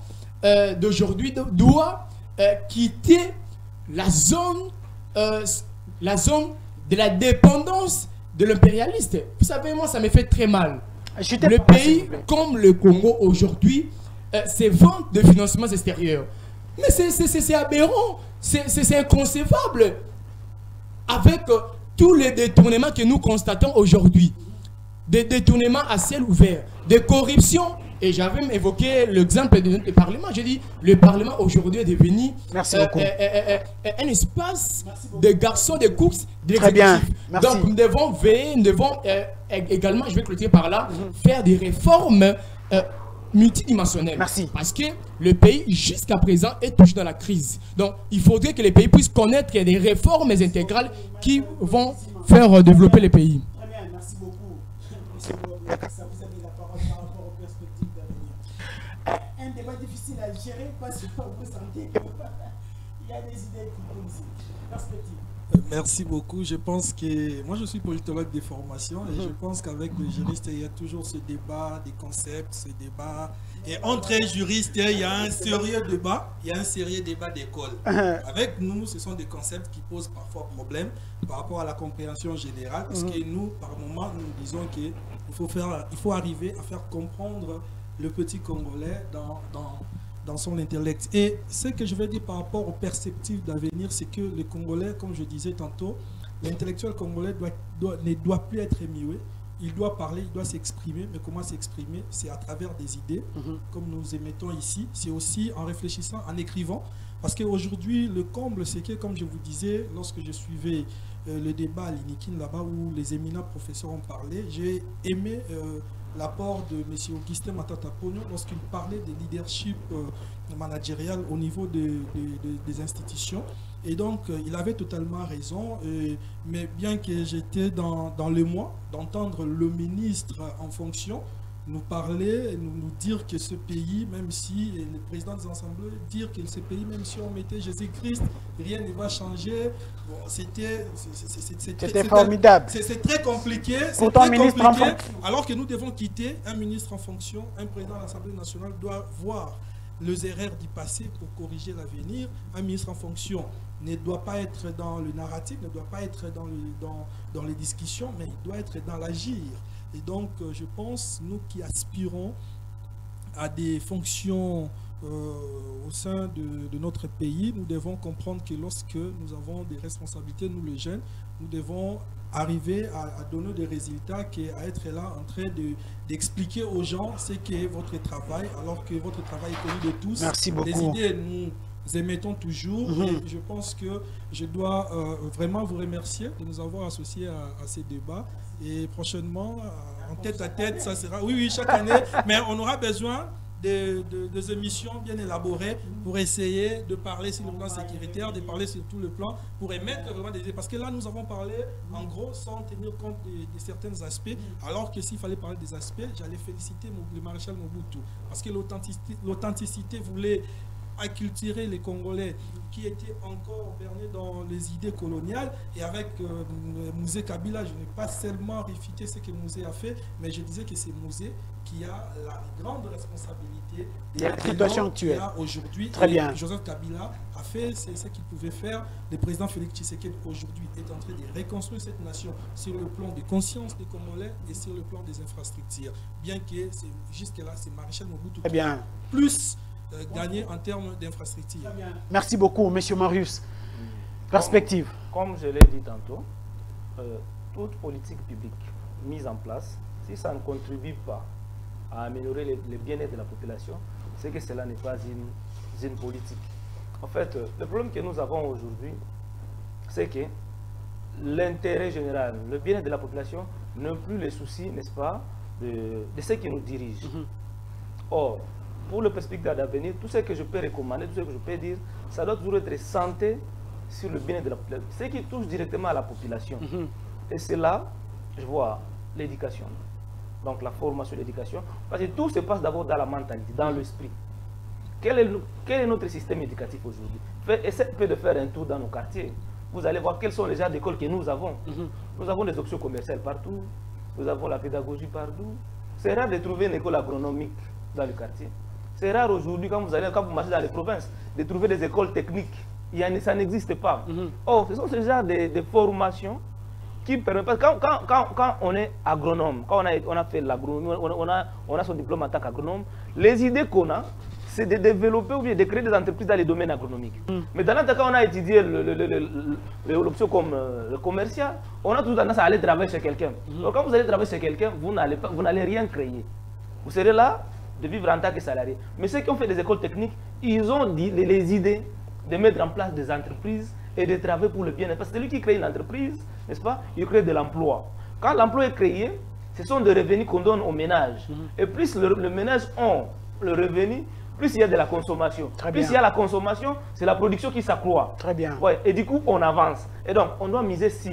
d'aujourd'hui doit quitter la zone de la dépendance de l'impérialiste. Vous savez, moi, ça me fait très mal. Le pays comme le Congo aujourd'hui, c'est vente de financements extérieurs. Mais c'est aberrant, c'est inconcevable. Avec tous les détournements que nous constatons aujourd'hui, des détournements à ciel ouvert, des corruptions. Et j'avais évoqué l'exemple du Parlement. J'ai dit, le Parlement aujourd'hui est devenu un espace de garçons de course de l'exécutif. Donc nous devons veiller, nous devons également, je vais clôturer par là, faire des réformes multidimensionnelles. Parce que le pays, jusqu'à présent, est toujours dans la crise. Donc il faudrait que les pays puissent connaître des réformes intégrales qui vont faire développer les pays. Très bien, merci beaucoup. Monsieur ça vous avez la parole par rapport aux perspectives d'avenir. Un débat difficile à gérer parce que vous sentez qu'il y a des idées qui posent. Perspective. Merci beaucoup. Je pense que moi je suis politologue de formation et je pense qu'avec le juriste il y a toujours ce débat des concepts, ce débat. Et entre juristes il y a un sérieux débat, d'école. Avec nous, ce sont des concepts qui posent parfois problème par rapport à la compréhension générale, parce que nous, par moment, nous disons qu'il faut arriver à faire comprendre le petit Congolais dans son intellect. Et ce que je vais dire par rapport aux perspectives d'avenir, c'est que le Congolais, comme je disais tantôt, l'intellectuel congolais ne doit plus être muet. Il doit parler, il doit s'exprimer. Mais comment s'exprimer? C'est à travers des idées, comme nous émettons ici. C'est aussi en réfléchissant, en écrivant. Parce qu'aujourd'hui, le comble, c'est que, comme je vous disais, lorsque je suivais le débat à l'INIKIN, là-bas, où les éminents professeurs ont parlé, j'ai aimé l'apport de M. Augustin Matata Pogno lorsqu'il parlait de leadership managérial au niveau des institutions. Et donc, il avait totalement raison. Mais bien que j'étais dans le mois d'entendre le ministre en fonction nous parler, nous dire que ce pays, même si le président des assemblées, dire que ce pays, même si on mettait Jésus-Christ, rien ne va changer. Bon, c'était formidable. C'est très compliqué. Pourtant, ministre en fonction. Alors que nous devons quitter un ministre en fonction, un président de l'Assemblée nationale doit voir les erreurs du passé pour corriger l'avenir. Un ministre en fonction ne doit pas être dans le narratif, ne doit pas être dans les discussions, mais il doit être dans l'agir. Et donc, je pense, nous qui aspirons à des fonctions au sein de notre pays, nous devons comprendre que lorsque nous avons des responsabilités, nous les jeunes, nous devons arriver à donner des résultats, à être là en train d'expliquer aux gens ce qu'est votre travail, alors que votre travail est connu de tous. Merci beaucoup. Les idées, nous émettons toujours. Et je pense que je dois vraiment vous remercier de nous avoir associés à ces débats. Et prochainement, en tête à tête, ça sera... Oui, chaque année, mais on aura besoin des émissions bien élaborées pour essayer de parler sur le plan sécuritaire, de parler sur tout le plan, pour émettre vraiment des idées. Parce que là, nous avons parlé, en gros, sans tenir compte de certains aspects, alors que s'il fallait parler des aspects, j'allais féliciter le maréchal Mobutu. Parce que l'authenticité voulait acculturer les Congolais qui étaient encore bernés dans les idées coloniales. Et avec Mouzé Kabila, je n'ai pas seulement réfuté ce que Mouzé a fait, mais je disais que c'est Mouzé qui a la grande responsabilité de la situation actuelle aujourd'hui. Très bien. Joseph Kabila a fait ce qu'il pouvait faire. Le président Félix Tshisekedi aujourd'hui est en train de reconstruire cette nation sur le plan de conscience des Congolais et sur le plan des infrastructures. Bien que jusque-là, c'est Maréchal Mobutu qui a plus gagner en termes d'infrastructure. Merci beaucoup, Monsieur Marius. Perspective. Comme je l'ai dit tantôt, toute politique publique mise en place, si ça ne contribue pas à améliorer le bien-être de la population, c'est que cela n'est pas une politique. En fait, le problème que nous avons aujourd'hui, c'est que l'intérêt général, le bien-être de la population, n'est plus le souci, n'est-ce pas, de ceux qui nous dirigent. Or, pour le perspective d'avenir, tout ce que je peux recommander, tout ce que je peux dire, ça doit toujours être centré sur le bien-être de la population, ce qui touche directement à la population. Et c'est là, je vois, l'éducation. Donc la formation et l'éducation, parce que tout se passe d'abord dans la mentalité, dans l'esprit. Quel est notre système éducatif aujourd'hui? Essayez de faire un tour dans nos quartiers. Vous allez voir quels sont les genres d'écoles que nous avons. Nous avons des options commerciales partout, nous avons la pédagogie partout. C'est rare de trouver une école agronomique dans le quartier. C'est rare aujourd'hui, quand vous marchez dans les provinces, de trouver des écoles techniques. Ça n'existe pas. Or, ce sont ce genre de formations qui permettent, quand on est agronome, quand on a fait l'agronomie, on a son diplôme en tant qu'agronome, les idées qu'on a, c'est de développer ou bien de créer des entreprises dans les domaines agronomiques. Mais dans notre cas, on a étudié l'option comme le commercial, on a toujours tendance à aller travailler chez quelqu'un. Donc quand vous allez travailler chez quelqu'un, vous n'allez rien créer. Vous serez là de vivre en tant que salarié. Mais ceux qui ont fait des écoles techniques, ils ont dit les idées de mettre en place des entreprises et de travailler pour le bien-être. Parce que celui qui crée une entreprise, n'est-ce pas, il crée de l'emploi. Quand l'emploi est créé, ce sont des revenus qu'on donne aux ménages. Et plus le ménage ont le revenu, plus il y a de la consommation. Plus il y a la consommation, c'est la production qui s'accroît. Très bien. Ouais, et du coup, on avance. Et donc, on doit miser sur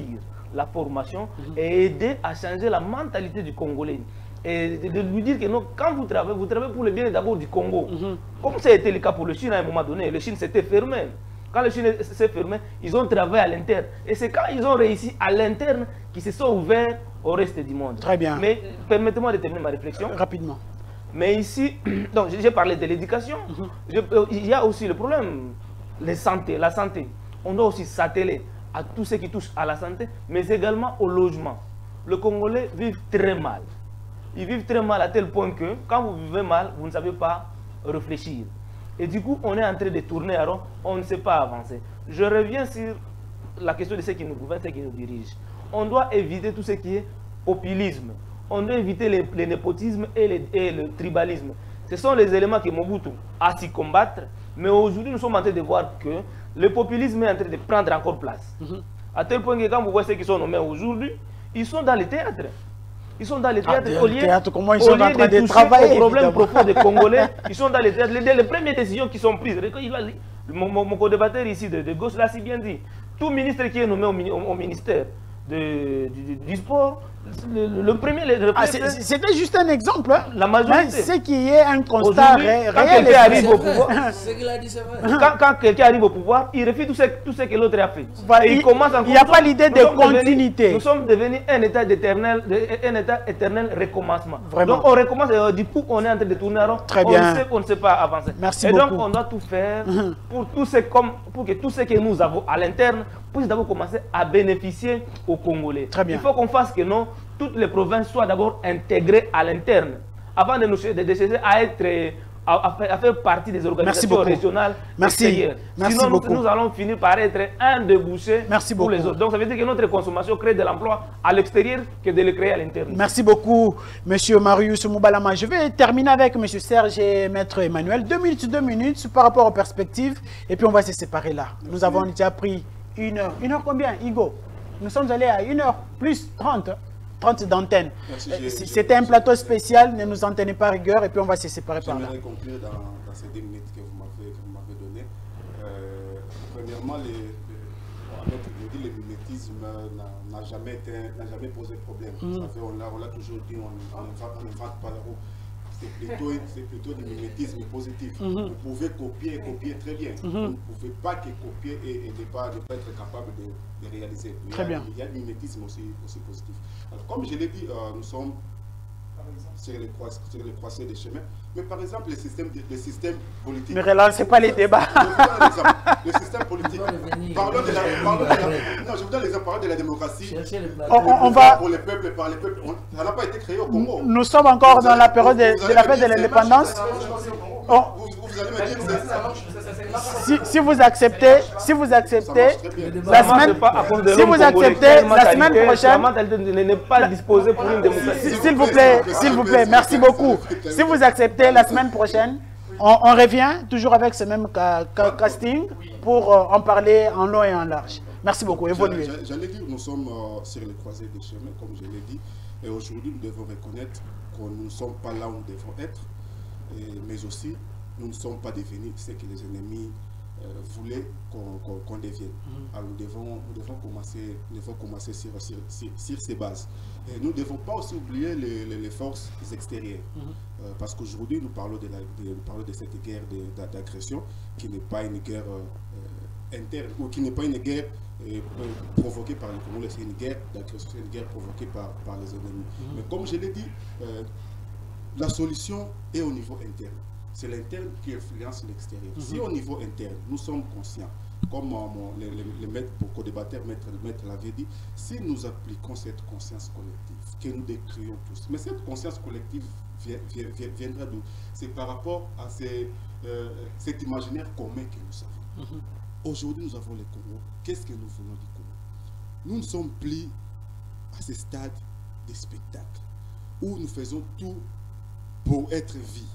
la formation et aider à changer la mentalité du Congolais. Et de lui dire que non, quand vous travaillez pour le bien d'abord du Congo. Comme ça a été le cas pour le Chine à un moment donné, le Chine s'était fermé. Quand le Chine s'est fermé, ils ont travaillé à l'interne. Et c'est quand ils ont réussi à l'interne qu'ils se sont ouverts au reste du monde. Très bien. Mais permettez-moi de terminer ma réflexion. Rapidement. Mais ici, donc j'ai parlé de l'éducation. Il y a aussi le problème, la santé. On doit aussi s'atteler à tout ce qui touche à la santé, mais également au logement. Le Congolais vit très mal. Ils vivent très mal à tel point que quand vous vivez mal, vous ne savez pas réfléchir. Et du coup, on est en train de tourner à rond, on ne sait pas avancer. Je reviens sur la question de ceux qui nous gouvernent, ceux qui nous dirigent. On doit éviter tout ce qui est populisme. On doit éviter le népotisme et le tribalisme. Ce sont les éléments que Mobutu a s'y combattre. Mais aujourd'hui, nous sommes en train de voir que le populisme est en train de prendre encore place. À tel point que quand vous voyez ceux qui sont nommés aujourd'hui, ils sont dans les théâtres. Ils sont dans les théâtres. Au lieu comment ils sont en train de travailler aux problèmes profonds des Congolais, ils sont dans les théâtres. Les premières décisions qui sont prises, mon co-débatteur ici de gauche l'a si bien dit, tout ministre qui est nommé au ministère du sport, le premier... C'était juste un exemple. Hein. La majorité. C'est qu'il y ait un constat réel. Quand quelqu'un arrive au pouvoir, quand quelqu'un arrive au pouvoir, il refuse tout ce que l'autre a fait. Et il n'y a pas l'idée de continuité. Nous sommes devenus un état éternel recommencement. Vraiment. Donc on recommence, du coup on est en train de tourner en rond. Très bien. On sait qu'on ne sait pas avancer. Merci et beaucoup. donc on doit tout faire pour que tout ce que nous avons à l'interne puisse d'abord commencer à bénéficier aux Congolais. Très bien. Il faut qu'on fasse que non, toutes les provinces soient d'abord intégrées à l'interne avant de chercher à être à faire partie des organisations régionales. Merci. Sinon, beaucoup. Nous allons finir par être un débouché pour les autres. Donc ça veut dire que notre consommation crée de l'emploi à l'extérieur que de le créer à l'intérieur. Merci beaucoup, M. Marius Moubalama. Je vais terminer avec M. Serge et Maître Emmanuel. 2 minutes par rapport aux perspectives. Et puis on va se séparer là. Merci. Nous avons déjà pris 1 heure. 1 heure combien, Igo? Nous sommes allés à 1 heure plus 30 d'antenne. C'était un plateau spécial, ne nous en tenez pas rigueur et puis on va se séparer par là. J'aimerais conclure dans ces 2 minutes que vous m'avez données. Premièrement, le mimétisme n'a jamais posé problème. Ça fait, on l'a toujours dit, on n'invente pas la roue. C'est plutôt du mimétisme positif. Vous pouvez copier très bien. Vous ne pouvez pas que copier et ne pas être capable de réaliser. Très bien. Il y a du mimétisme aussi positif. Alors, comme je l'ai dit, nous sommes sur les croisées des chemins. Mais par exemple, les systèmes politiques. Ne relancez pas les débats. Le système politique. Parlons de la. Non, je vous donne l'exemple. Parlons de la démocratie. On va. Pour les peuples, par les peuples. Ça n'a pas été créé au Congo. Nous sommes encore dans la période de la fête de l'indépendance. Vous allez me dire que si vous acceptez, la semaine, si vous acceptez, la semaine prochaine, n'est pas disposée pour une démocratie. S'il vous plaît, merci beaucoup. Si vous acceptez, la semaine prochaine, on revient toujours avec ce même casting pour en parler en long et en large. Merci beaucoup. Évoluez. J'allais dire, nous sommes sur les croisées des chemins, comme je l'ai dit, et aujourd'hui, nous devons reconnaître que nous ne sommes pas là où nous devons être, mais aussi, nous ne sommes pas devenus ce que les ennemis voulaient qu'on devienne. Alors nous devons commencer sur ces bases. Et nous ne devons pas aussi oublier les forces extérieures. Parce qu'aujourd'hui, nous parlons de cette guerre d'agression qui n'est pas une guerre interne, ou qui n'est pas une guerre provoquée par les Congolais, c'est une guerre d'agression, c'est une guerre provoquée par les ennemis. Mais comme je l'ai dit, la solution est au niveau interne. C'est l'interne qui influence l'extérieur. Si au niveau interne, nous sommes conscients, comme le maître pour co-débatteur, maître l'avait dit, si nous appliquons cette conscience collective, que nous décrions tous, mais cette conscience collective viendra d'où? C'est par rapport à cet imaginaire commun que nous avons. Aujourd'hui, nous avons le Congo. Qu'est-ce que nous voulons du Congo? Nous ne sommes plus à ce stade de spectacle où nous faisons tout pour être vie.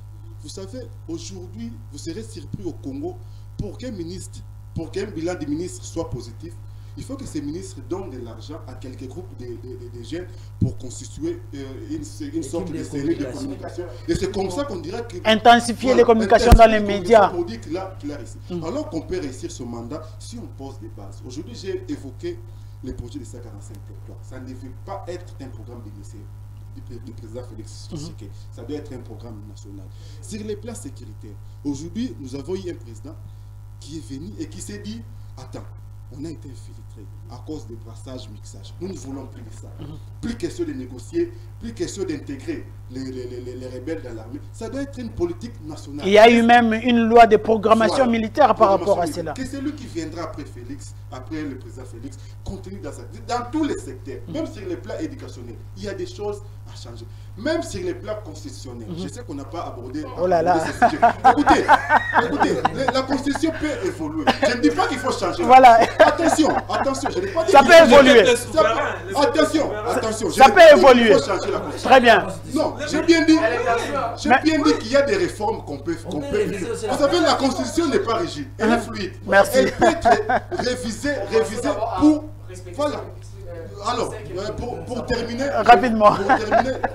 Vous savez, aujourd'hui, vous serez surpris au Congo, pour qu'un bilan de ministre soit positif, il faut que ces ministres donnent de l'argent à quelques groupes de jeunes pour constituer une sorte de série de communication. Et c'est comme ça qu'on dirait que... Intensifier les communications dans les médias. On dit qu'il a réussi. Alors qu'on peut réussir ce mandat si on pose des bases. Aujourd'hui, j'ai évoqué les projets de 145 territoires. Ça ne devait pas être un programme d'initiative du président Félix Tshisekedi. Ça doit être un programme national. Sur les plans sécuritaires, aujourd'hui, nous avons eu un président qui est venu et qui s'est dit, attends, on a été infiltré à cause des brassages, mixages. Nous ne voulons plus de ça. Plus question de négocier, plus question d'intégrer les rebelles dans l'armée. Ça doit être une politique nationale. Il y a eu même une loi de programmation militaire par rapport à cela. Que c'est lui qui viendra après Félix, après le président Félix, continue dans tous les secteurs, même sur les plans éducationnels, il y a des choses à changer. Même sur les plans constitutionnels. Je sais qu'on n'a pas abordé, ce sujet. Écoutez, la constitution peut évoluer. Je ne dis pas qu'il faut changer. Voilà. Attention, je n'ai pas dit ça peut évoluer. Attention, ça peut évoluer. Il faut changer la constitution. Très bien. Non, j'ai bien dit qu'il y a des réformes qu'on peut réviser. Vous savez, la constitution n'est pas rigide, elle est fluide. Merci. Elle peut être révisée pour... Voilà. Alors, pour terminer... Rapidement.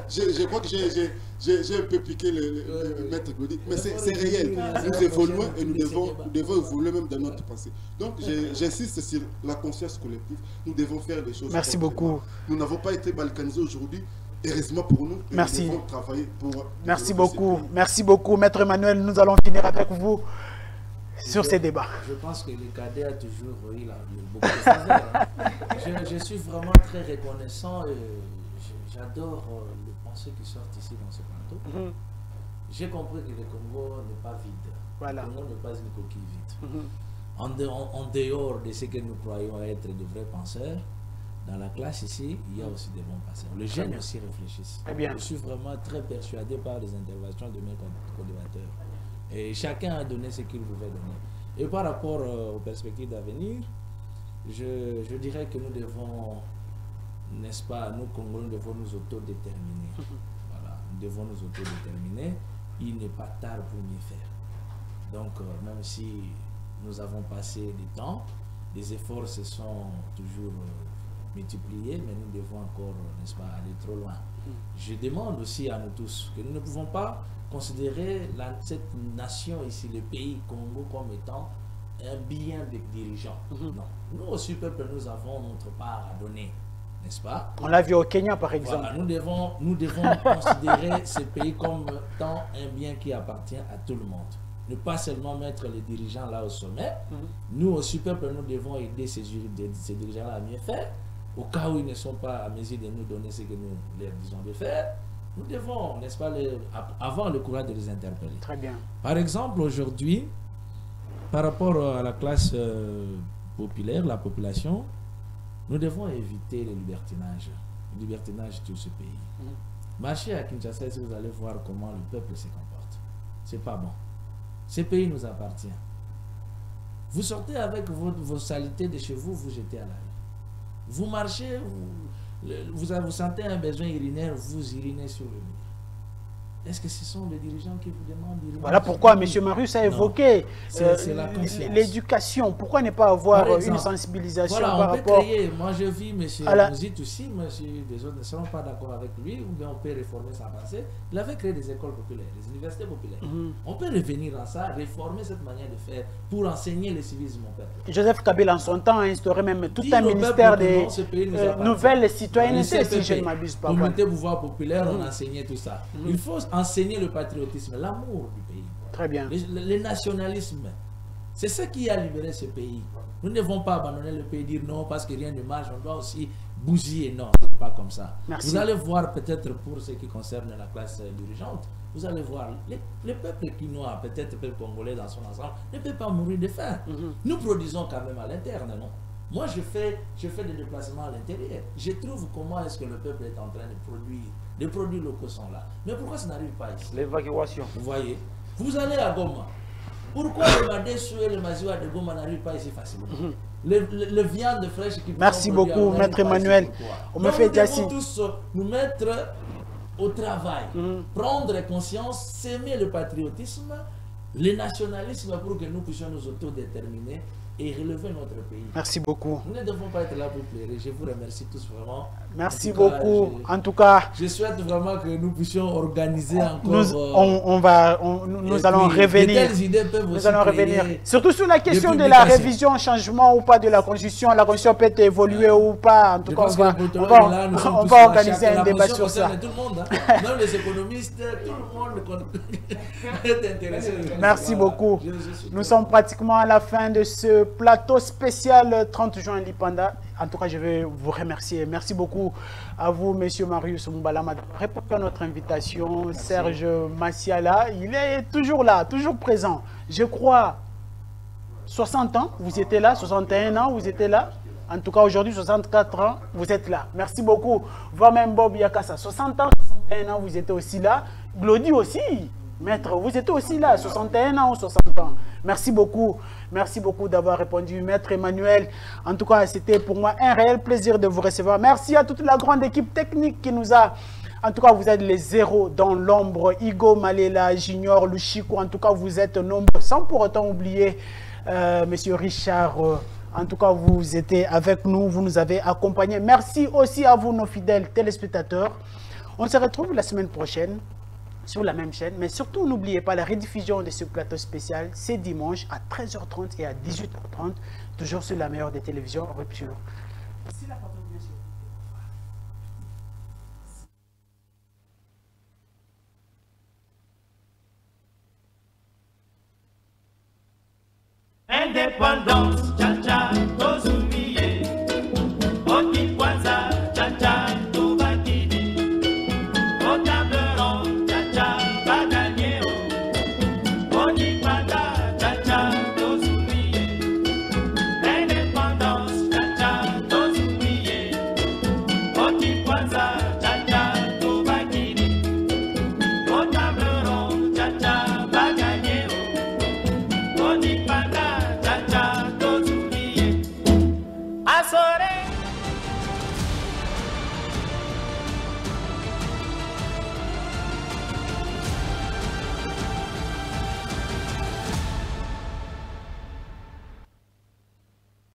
Je crois que j'ai un peu piqué le maître Gaudi, mais c'est réel. Nous évoluons et nous devons évoluer même dans notre pensée. Donc, j'insiste sur la conscience collective. Nous devons faire des choses. Merci beaucoup. Nous n'avons pas été balkanisés aujourd'hui. Heureusement pour nous. Merci. Nous devons travailler pour... Merci beaucoup. Merci beaucoup, Maître Emmanuel. Nous allons finir avec vous sur ces débats. Je pense que le cadet a toujours eu beaucoup de faveur. Je suis vraiment très reconnaissant et j'adore les pensées qui sortent ici dans ce plateau. J'ai compris que le Congo n'est pas vide. Voilà. Le Congo n'est pas une coquille vide. En dehors de ce que nous croyons être de vrais penseurs, dans la classe ici, il y a aussi des bons penseurs. Les jeunes aussi réfléchissent. Je suis vraiment très persuadé par les interventions de mes co-débatteurs. Et chacun a donné ce qu'il pouvait donner. Et par rapport aux perspectives d'avenir, je dirais que nous devons, n'est-ce pas, nous Congolais, nous devons nous autodéterminer. Voilà, nous devons nous autodéterminer. Il n'est pas tard pour mieux faire. Donc, même si nous avons passé du temps, les efforts se sont toujours multipliés, mais nous devons encore, n'est-ce pas, aller trop loin. Je demande aussi à nous tous que nous ne pouvons pas considérer cette nation ici, le pays Congo, comme étant un bien de dirigeants. Non. Nous aussi, peuple, nous avons notre part à donner, n'est-ce pas? On l'a vu au Kenya, par exemple. Voilà, nous devons considérer ce pays comme étant un bien qui appartient à tout le monde. Ne pas seulement mettre les dirigeants là au sommet. Nous aussi, peuple, nous devons aider ces dirigeants-là à mieux faire. Au cas où ils ne sont pas à mesure de nous donner ce que nous leur disons de faire, Nous devons, n'est-ce pas, avoir le courage de les interpeller. Très bien. Par exemple, aujourd'hui, par rapport à la classe populaire, la population, nous devons éviter le libertinage de ce pays. Marchez à Kinshasa et vous allez voir comment le peuple se comporte. C'est pas bon. Ce pays nous appartient. Vous sortez avec vos saletés de chez vous, vous jetez à la rue. Vous marchez, vous sentez un besoin urinaire, vous urinez sur le mur. Est-ce que ce sont les dirigeants qui vous demandent d'uriner? Voilà pourquoi M. Marius a évoqué l'éducation. Pourquoi ne pas avoir une sensibilisation par rapport... Moi je vis M. Mouzit aussi, les autres ne seront pas d'accord avec lui, ou bien on peut réformer sa pensée. Il avait créé des écoles populaires, des universités populaires. On peut revenir à ça, réformer cette manière de faire pour enseigner le civisme au peuple. Joseph Kabila en son temps a instauré même tout un ministère des nouvelles citoyennetés, si je ne m'abuse pas. Communauté pouvoir populaire, on enseignait tout ça. Il faut enseigner le patriotisme, l'amour du pays. Très bien. Le nationalisme. C'est ce qui a libéré ce pays. Nous ne devons pas abandonner le pays et dire non parce que rien ne marche. On doit aussi bousiller. Non, pas comme ça. Merci. Vous allez voir peut-être pour ce qui concerne la classe dirigeante, vous allez voir le peuple quinois, peut-être le peuple congolais dans son ensemble, ne peut pas mourir de faim. Nous produisons quand même à l'interne, non? Moi, je fais des déplacements à l'intérieur. Je trouve comment est-ce que le peuple est en train de produire. Les produits locaux sont là. Mais pourquoi ça n'arrive pas ici? L'évacuation. Vous voyez? Vous allez à Goma. Pourquoi le Badesou et le Maziwa de Goma n'arrivent pas ici facilement? Le viande fraîche qui... Merci beaucoup, Maître Emmanuel. On me fait nous devons tous nous mettre au travail, prendre conscience, s'aimer le patriotisme, le nationalisme pour que nous puissions nous autodéterminer et relever notre pays. Merci beaucoup. Nous ne devons pas être là pour pleurer. Je vous remercie tous vraiment. Merci beaucoup. En tout cas, je souhaite vraiment que nous puissions organiser encore. Nous allons revenir. Nous allons revenir. Surtout sur la question de la révision, changement ou pas de la Constitution. La Constitution peut évoluer ou pas. En tout cas, on va organiser un débat sur ça. Tout le monde, hein. Même les économistes, tout le monde est intéressé. Merci beaucoup. Nous sommes pratiquement à la fin de ce plateau spécial 30 juin Lipanda. En tout cas, je vais vous remercier. Merci beaucoup à vous, Monsieur Marius Mbalama, de répondre à notre invitation. Merci. Serge Massiala, il est toujours là, toujours présent. Je crois, 60 ans, vous étiez là, 61 ans, vous étiez là. En tout cas, aujourd'hui, 64 ans, vous êtes là. Merci beaucoup. Vous-même, Bob Yakassa, 60 ans, 61 ans, vous étiez aussi là. Glody aussi. Maître, vous êtes aussi là, 61 ans ou 60 ans. Merci beaucoup d'avoir répondu, Maître Emmanuel. En tout cas, c'était pour moi un réel plaisir de vous recevoir. Merci à toute la grande équipe technique qui nous a... En tout cas, vous êtes les zéros dans l'ombre. Igo, Malela, Junior, Luchiko, en tout cas, vous êtes nombreux. Sans pour autant oublier Monsieur Richard. En tout cas, vous étiez avec nous, vous nous avez accompagnés. Merci aussi à vous, nos fidèles téléspectateurs. On se retrouve la semaine prochaine sur la même chaîne, mais surtout n'oubliez pas la rediffusion de ce plateau spécial, c'est dimanche à 13h30 et à 18h30, toujours sur la meilleure des télévisions, Rupture. Merci la patronne, bien sûr. Indépendance, tcha tcha.